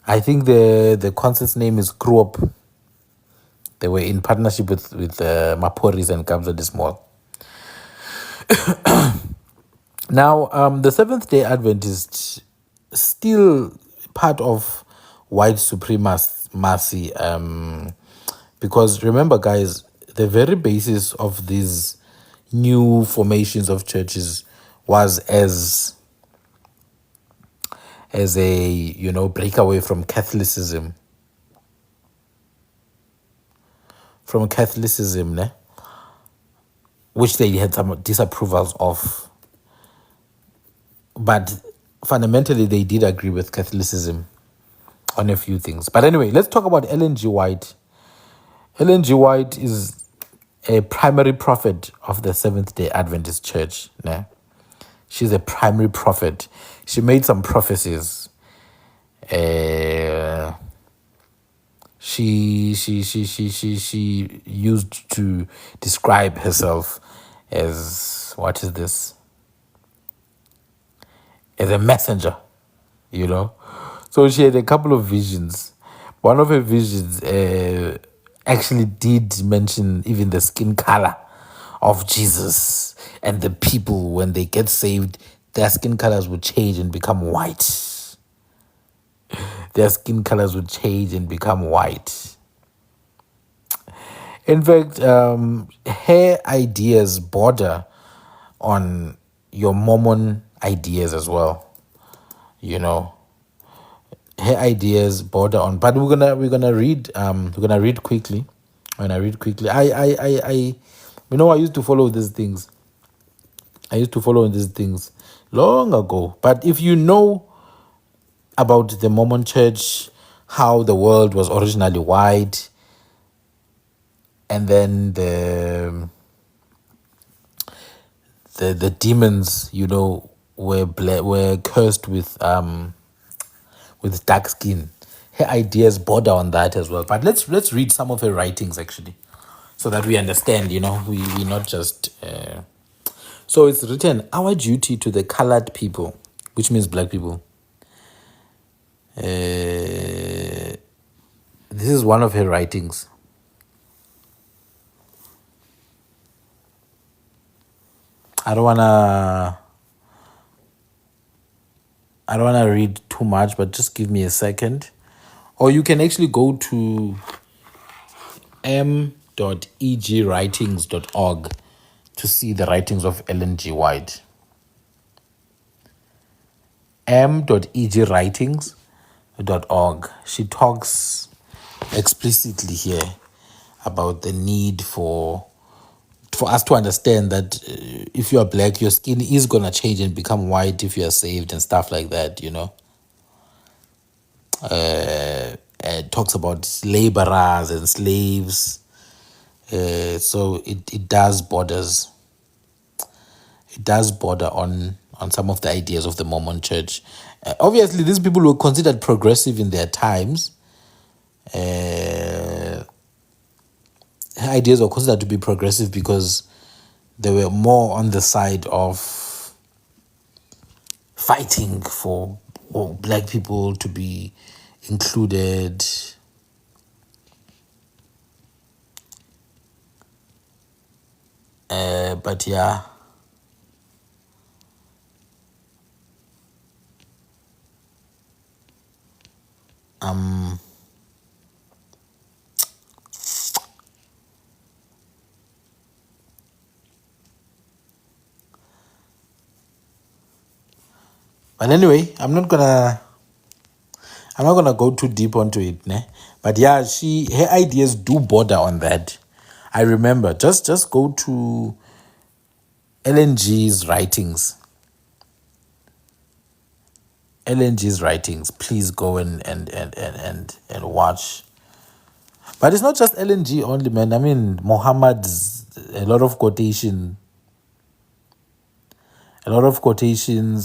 I think the concert's name is Kroop. They were in partnership with Maporis and Kabza De Small. Now, the Seventh Day Adventist still part of white supremacy, because remember, guys, the very basis of these new formations of churches was as a breakaway from Catholicism. Ne? Which they had some disapprovals of. But fundamentally, they did agree with Catholicism on a few things. But anyway, let's talk about Ellen G. White. Ellen G. White is a primary prophet of the Seventh-day Adventist Church. Né? She's a primary prophet. She made some prophecies. She used to describe herself as, what is this? As a messenger, So she had a couple of visions. One of her visions actually did mention even the skin color of Jesus, and the people, when they get saved, their skin colors would change and become white. Their skin colors would change and become white. In fact, her ideas border on your Mormon ideas as well. Her ideas border on, but we're gonna read quickly. When I read quickly, I used to follow these things. Long ago. But if you know about the Mormon Church, how the world was originally white, and then the demons, were cursed with dark skin. Her ideas border on that as well. But let's read some of her writings actually, so that we understand. We not just. So it's written, our duty to the colored people, which means black people. This is one of her writings. I don't wanna read too much, but just give me a second. Or you can actually go to m.egwritings.org to see the writings of Ellen G. White. m.egwritings.org. She talks explicitly here about the need for us to understand that if you are black, your skin is going to change and become white if you are saved and stuff like that, It talks about laborers and slaves. So it does borders. It does border on some of the ideas of the Mormon Church. Obviously, these people were considered progressive in their times. Her ideas were considered to be progressive because they were more on the side of fighting for black people to be included. But yeah. But anyway, I'm not gonna go too deep onto it, ne? But yeah, her ideas do border on that. I remember. Just go to LNG's writings. LNG's writings. Please go and watch. But it's not just LNG only, man. I mean, Muhammad's a lot of quotations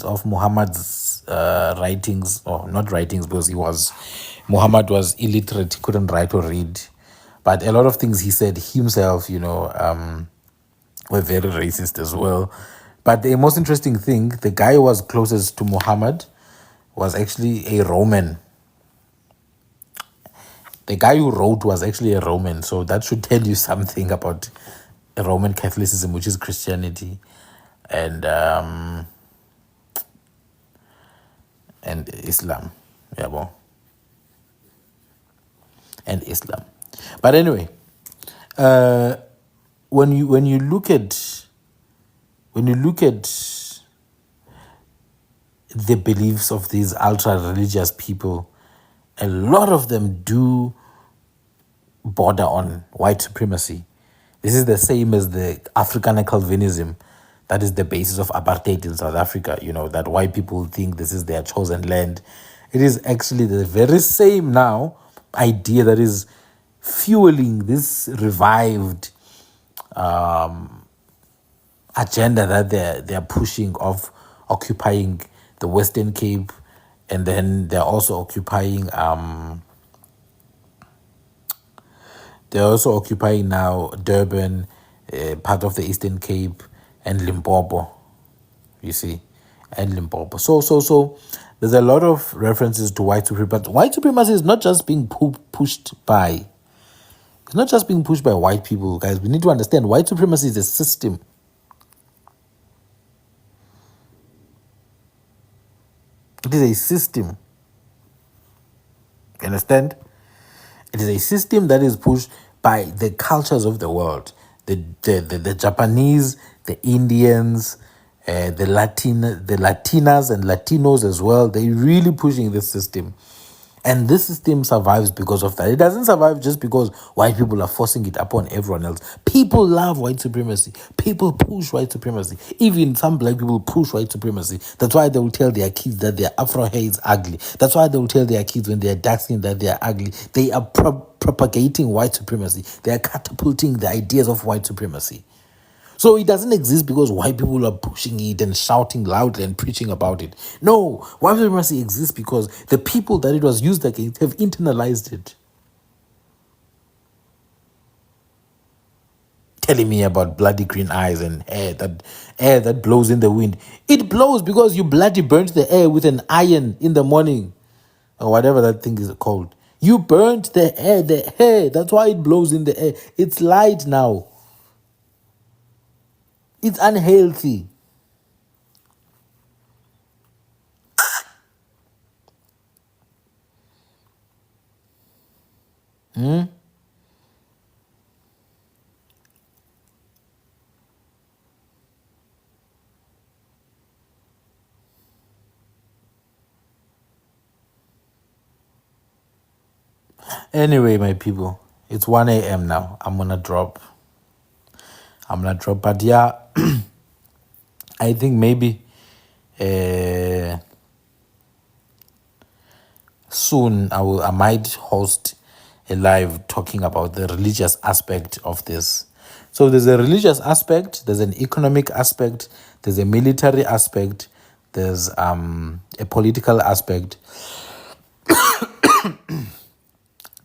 of Muhammad's writings, or not writings, because Muhammad was illiterate, he couldn't write or read. But a lot of things he said himself, were very racist as well. But the most interesting thing, the guy who was closest to Muhammad was actually a Roman. The guy who wrote was actually a Roman. So that should tell you something about Roman Catholicism, which is Christianity. And Islam. Yeah, well. And Islam. But anyway, when you look at the beliefs of these ultra religious people, a lot of them do border on white supremacy. This is the same as the Afrikaner Calvinism. That is the basis of apartheid in South Africa, that white people think this is their chosen land. It is actually the very same now idea that is fueling this revived agenda that they're pushing of occupying the Western Cape, and then they're also occupying now Durban, part of the Eastern Cape, and Limpopo. You see, and Limpopo. So there's a lot of references to white supremacy. But white supremacy is not just being pushed by. It's not just being pushed by white people, guys. We need to understand white supremacy is a system. It is a system. You understand? It is a system that is pushed by the cultures of the world. The Japanese, the Indians, the Latinas and Latinos as well. They're really pushing this system. And this system survives because of that. It doesn't survive just because white people are forcing it upon everyone else. People love white supremacy. People push white supremacy. Even some black people push white supremacy. That's why they will tell their kids that their afro hair is ugly. That's why they will tell their kids when they are dark skinned that they are ugly. They are propagating white supremacy. They are catapulting the ideas of white supremacy. So it doesn't exist because white people are pushing it and shouting loudly and preaching about it. No, white supremacy exists because the people that it was used against have internalized it. Telling me about bloody green eyes and air that blows in the wind. It blows because you bloody burnt the air with an iron in the morning, or whatever that thing is called. You burnt the air. That's why it blows in the air. It's light now. It's unhealthy. Anyway, my people, it's 1 a.m. now. I'm gonna drop. But yeah, I think maybe soon I might host a live talking about the religious aspect of this. So there's a religious aspect, there's an economic aspect, there's a military aspect, there's a political aspect.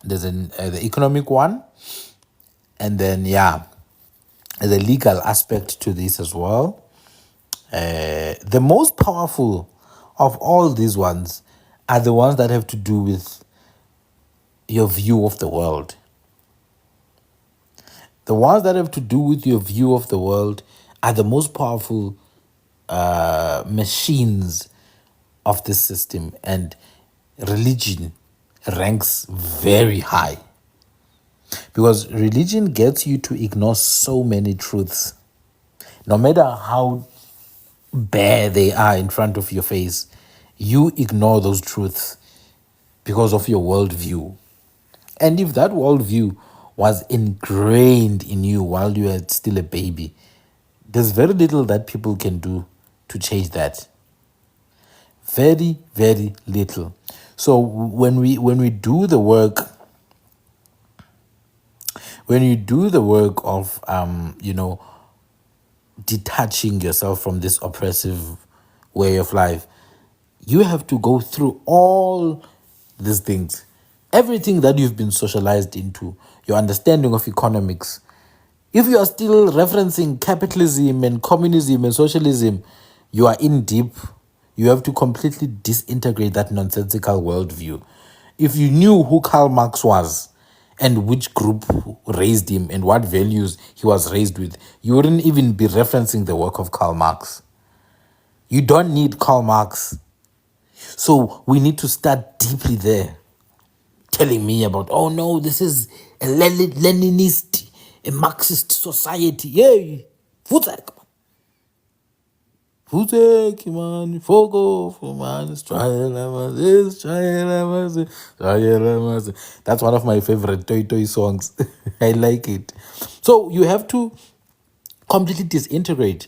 There's the economic one, and then there's a legal aspect to this as well. The most powerful of all these ones are the ones that have to do with your view of the world. The ones that have to do with your view of the world are the most powerful machines of this system, and religion ranks very high because religion gets you to ignore so many truths, no matter how bare they are in front of your face. You ignore those truths because of your worldview. And if that worldview was ingrained in you while you were still a baby, there's very little that people can do to change that. Very, very little. So when we do the work, when you do the work of detaching yourself from this oppressive way of life, you have to go through all these things. Everything that you've been socialized into, your understanding of economics. If you are still referencing capitalism and communism and socialism, you are in deep. You have to completely disintegrate that nonsensical worldview. If you knew who Karl Marx was and which group raised him and what values he was raised with, you wouldn't even be referencing the work of Karl Marx. You don't need Karl Marx. So we need to start deeply there. Telling me about, oh no, this is a Leninist, a Marxist society. Yay! Futek, man. Fogo, man. That's one of my favorite Toy Toy songs. I like it. So you have to completely disintegrate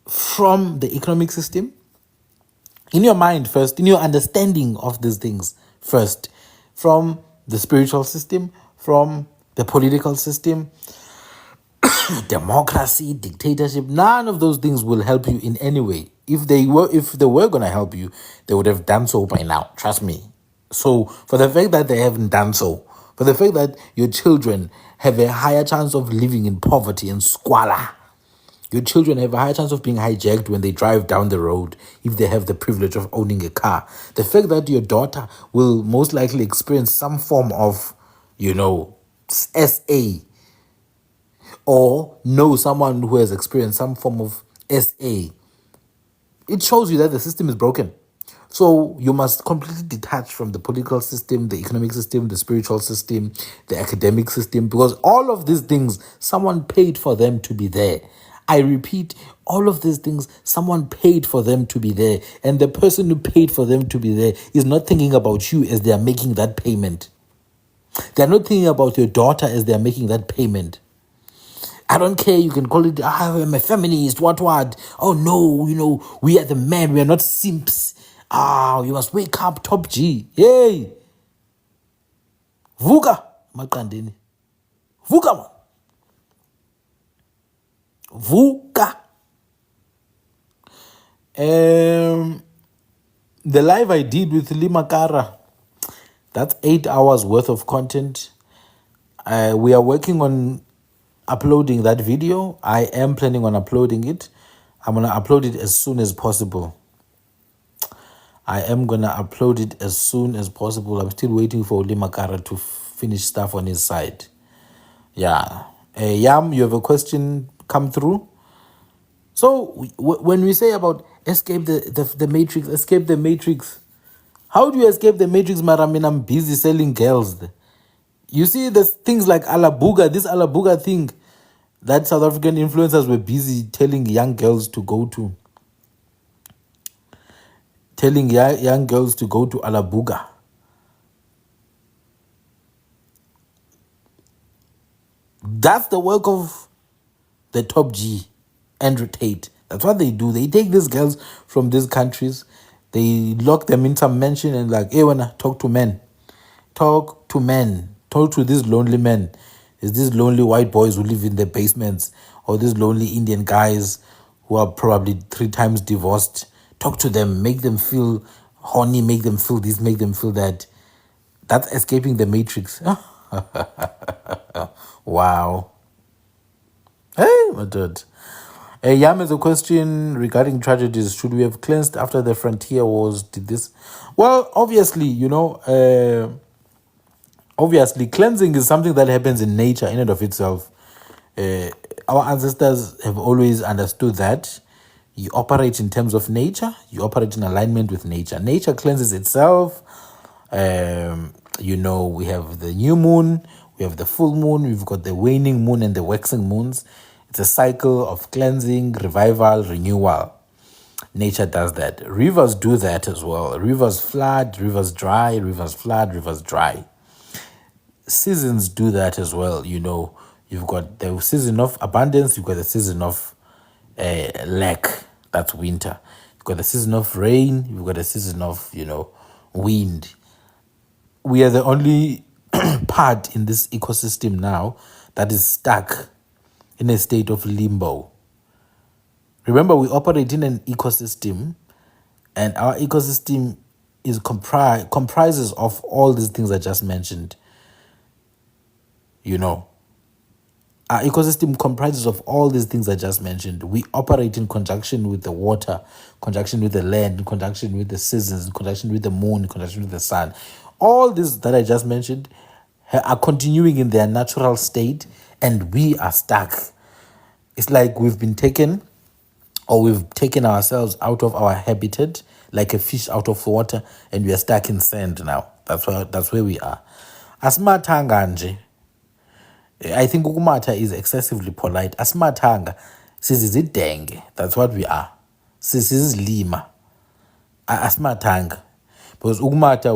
from the economic system in your mind first, in your understanding of these things first, from the spiritual system, from the political system, democracy, dictatorship. None of those things will help you in any way. If they were gonna help you, they would have done so by now. Trust me. So for the fact that they haven't done so, for the fact that your children have a higher chance of living in poverty and squalor, your children have a higher chance of being hijacked when they drive down the road if they have the privilege of owning a car. The fact that your daughter will most likely experience some form of, SA, or know someone who has experienced some form of SA, it shows you that the system is broken. So you must completely detach from the political system, the economic system, the spiritual system, the academic system, because all of these things, someone paid for them to be there. I repeat, all of these things, someone paid for them to be there. And the person who paid for them to be there is not thinking about you as they are making that payment. They're not thinking about your daughter as they are making that payment. I don't care. You can call it, I'm a feminist, what? Oh no, we are the men. We are not simps. You must wake up, top G. Yay. Vuka, maqandini. Vuka, man. Vuka. The live I did with Lima Kara, that's 8 hours worth of content. We are working on uploading that video. I am planning on uploading it. I'm going to upload it as soon as possible. I'm still waiting for Limakara to finish stuff on his side. Yeah. Yam, you have a question come through? So when we say about escape the matrix, how do you escape the matrix, Maramin? I'm busy selling girls. You see, there's things like this Alabuga thing that South African influencers were busy telling young girls to go to. Telling young girls to go to Alabuga. That's the work of the top G, Andrew Tate. That's what they do. They take these girls from these countries, they lock them in some mansion and like, hey, wanna talk to men. Talk to men. Talk to these lonely men. It's these lonely white boys who live in their basements, or these lonely Indian guys who are probably 3 times divorced. Talk to them. Make them feel horny. Make them feel this. Make them feel that. That's escaping the matrix. Wow. Hey, my dude. Yam is a question regarding tragedies. Should we have cleansed after the frontier wars? Did this? Well, obviously, obviously, cleansing is something that happens in nature in and of itself. Our ancestors have always understood that you operate in terms of nature, you operate in alignment with nature. Nature cleanses itself. We have the new moon, we have the full moon, we've got the waning moon and the waxing moons. It's a cycle of cleansing, revival, renewal. Nature does that. Rivers do that as well. Rivers flood, rivers dry, rivers flood, rivers dry. Seasons do that as well. You've got the season of abundance, you've got the season of lack, that's winter. You've got the season of rain, you've got the season of wind. We are the only part in this ecosystem now that is stuck in a state of limbo. Remember, we operate in an ecosystem, and our ecosystem is comprises of all these things I just mentioned. Our ecosystem comprises of all these things I just mentioned. We operate in conjunction with the water, conjunction with the land, in conjunction with the seasons, in conjunction with the moon, in conjunction with the sun. All these that I just mentioned are continuing in their natural state, and we are stuck. It's like we've taken ourselves out of our habitat, like a fish out of water, and we are stuck in sand now. That's where we are. Asimathanga nje. I think ukumata is excessively polite. Asimathanga, sizizidenge. That's what we are. Sizizilima. Asimathanga. Because ukumata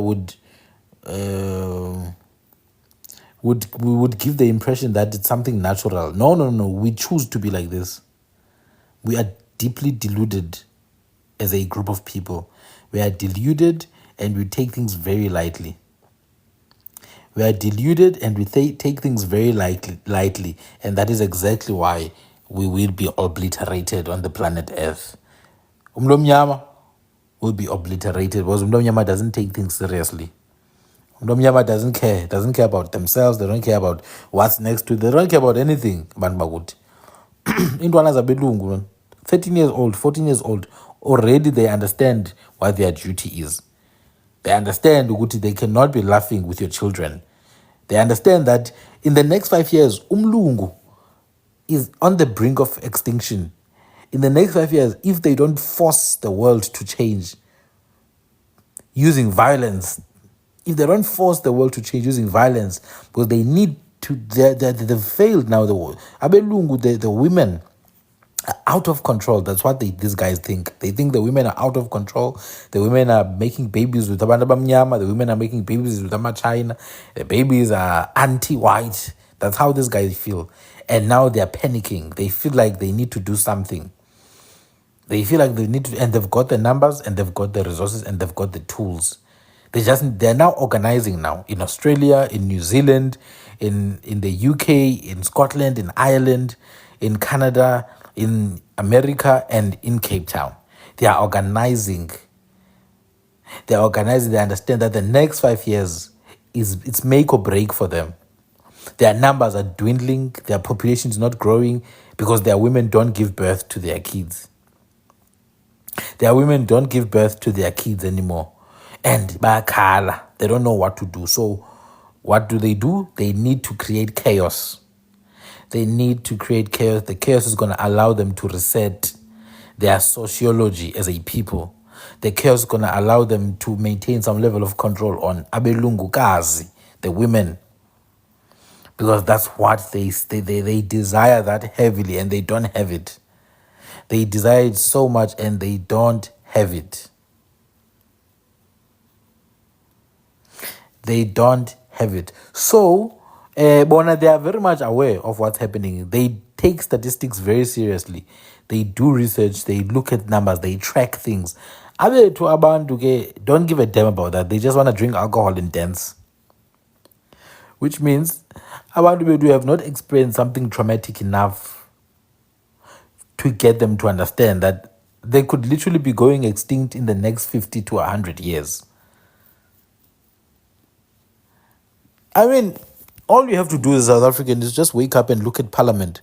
would give the impression that it's something natural. No. We choose to be like this. We are deeply deluded as a group of people. We are deluded and we take things very lightly. We are deluded and we take things very lightly. And that is exactly why we will be obliterated on the planet Earth. Umlomnyama will be obliterated because Umlomnyama doesn't take things seriously. Umlomnyama doesn't care about themselves. They don't care about what's next to them. They don't care about anything. Intwana zabelungu, 13 years old, 14 years old, already they understand what their duty is. They understand that they cannot be laughing with your children. They understand that in the next 5 years, Umlungu is on the brink of extinction. In the next 5 years, if they don't force the world to change using violence, because they need to, they've failed now. The women are out of control. That's what these guys think. They think the women are out of control. The women are making babies with abantu abamnyama. The women are making babies with China. The babies are anti-white. That's how these guys feel. And now they're panicking. They feel like they need to do something. They feel like they need to, and they've got the numbers, and they've got the resources, and they've got the tools. They're now organizing now in Australia, in New Zealand, in the UK, in Scotland, in Ireland, in Canada, in America, and in Cape Town. They are organizing. They understand that the next 5 years it's make or break for them. Their numbers are dwindling. Their population is not growing because their women don't give birth to their kids. Their women don't give birth to their kids anymore. And bayakhala, they don't know what to do. So what do? They need to create chaos. They need to create chaos. The chaos is going to allow them to reset their sociology as a people. The chaos is going to allow them to maintain some level of control on abelungukazi, the women. Because that's what they desire that heavily, and they don't have it. They desire it so much and they don't have it. They don't have it. So, Bona, they are very much aware of what's happening. They take statistics very seriously. They do research. They look at numbers. They track things. Abe to abantu don't give a damn about that. They just want to drink alcohol and dance. Which means abantu have not experienced something traumatic enough to get them to understand that they could literally be going extinct in the next 50 to 100 years. I mean, all you have to do as a South African is just wake up and look at Parliament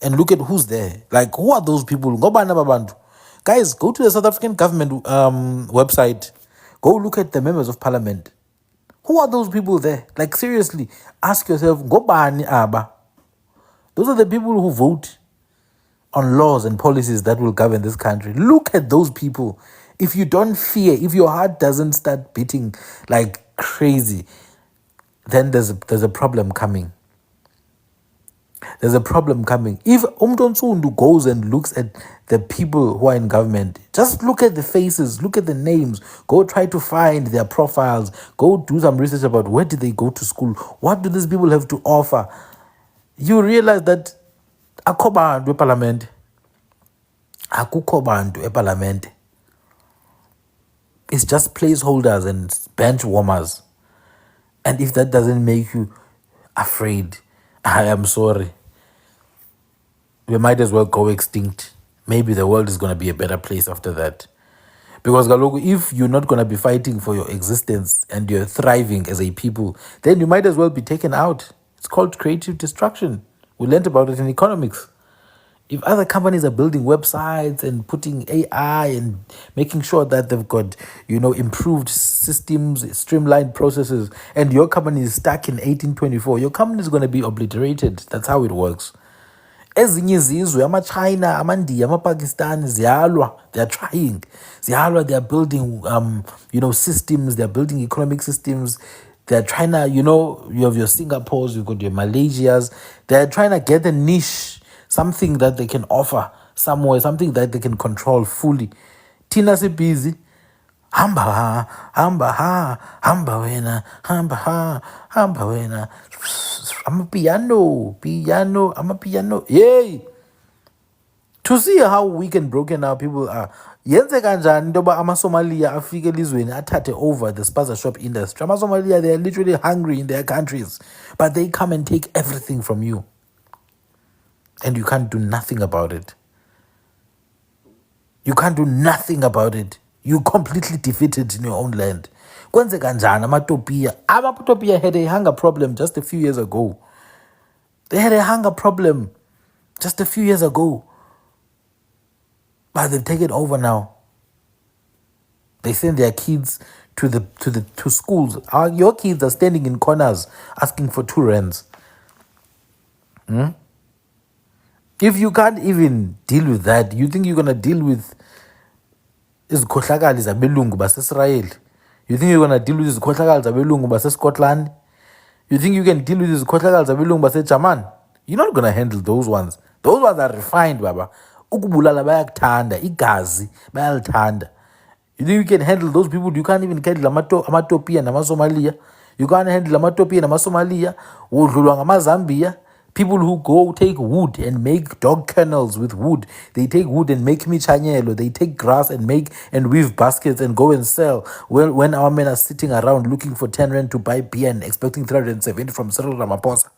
and look at who's there. Like, who are those people? Ngobani aba bantu? Guys, go to the South African government website. Go look at the members of parliament. Who are those people there? Like, seriously, ask yourself, ngobani aba? Those are the people who vote on laws and policies that will govern this country. Look at those people. If you don't fear, if your heart doesn't start beating like crazy, then there's a problem coming. There's a problem coming. If Umtonsundu goes and looks at the people who are in government, just look at the faces, look at the names, go try to find their profiles, go do some research about where did they go to school, what do these people have to offer. You realize that akukho bantu eParliament. Akukho bantu eParliament. It's just placeholders and bench warmers. And if that doesn't make you afraid, I am sorry. We might as well go extinct. Maybe the world is going to be a better place after that. Because if you're not going to be fighting for your existence and you're thriving as a people, then you might as well be taken out. It's called creative destruction. We learned about it in economics. If other companies are building websites and putting AI and making sure that they've got, improved systems, streamlined processes, and your company is stuck in 1824, your company is going to be obliterated. That's how it works. Ezinye izizwe, ama-China, ama-India, ama-Pakistan, ziyalwa, they are trying. Ziyalwa, they are building, systems, they are building economic systems. They are trying to, you have your Singapores, you've got your Malaysias. They are trying to get a niche, something that they can offer somewhere, something that they can control fully. Tina si busy. Hamba ha, hamba wena. I'm a piano, I'm a piano. Yay! To see how weak and broken our people are. Yenze kanjani ntoba ama-Somalia afike elizweni athathe over the spaza shop industry. Ama-Somalia, they are literally hungry in their countries. But they come and take everything from you. And you can't do nothing about it. You can't do nothing about it. You completely defeated in your own land. Kwenze kanjani amatopia? Amatopia had a hunger problem just a few years ago. They had a hunger problem just a few years ago. But they've taken over now. They send their kids to schools. Your kids are standing in corners asking for 2 rands. If you can't even deal with that, you think you're gonna deal with izikhohlakali zabelungu base-Israel? You think you're gonna deal with izikhohlakali zabelungu base-Scotland? You think you can deal with izikhohlakali zabelungu base-German? You're not gonna handle those ones. Those ones are refined, baba. Ukubulala bayakuthanda, igazi bayalithanda. You think you can handle those people? You can't even handle amatopia namasomalia. You can't handle amatopia namasomalia. Udlulwa ngamazambia. People who go take wood and make dog kennels with wood. They take wood and make michanyelo. They take grass and weave baskets and go and sell. Well, when our men are sitting around looking for 10 rand to buy beer and expecting 370 from Cyril Ramaphosa.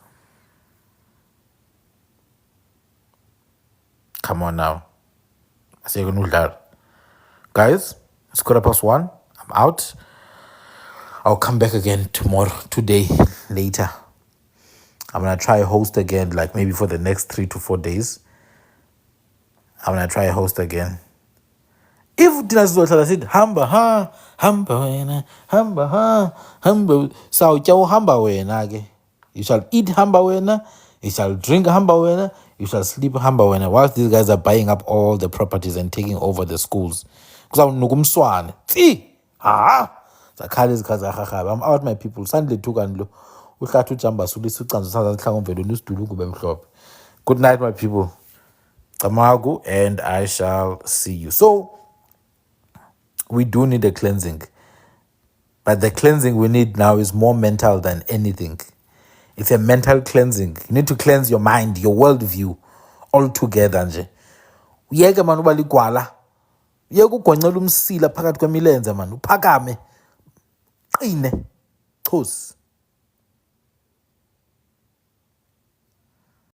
Come on now. Guys, it's 1:15. I'm out. I'll come back again today, later. I'm going to try a host again, like maybe for the next 3 to 4 days. I'm going to try a host again. If Tina said, hamba wena, hamba, so hamba wena. You shall eat hamba wena, you shall drink hamba wena, you shall sleep hamba wena, whilst these guys are buying up all the properties and taking over the schools. Because I'm out, my people. Sunday took and look. Good night, my people. Tamago, and I shall see you. So, we do need a cleansing. But the cleansing we need now is more mental than anything. It's a mental cleansing. You need to cleanse your mind, your worldview, all together nje. Uyeke man uba ligwala. Uyeke ugonyela umsila phakathi kwemilenze man. Uphakame. Qine. Khosi.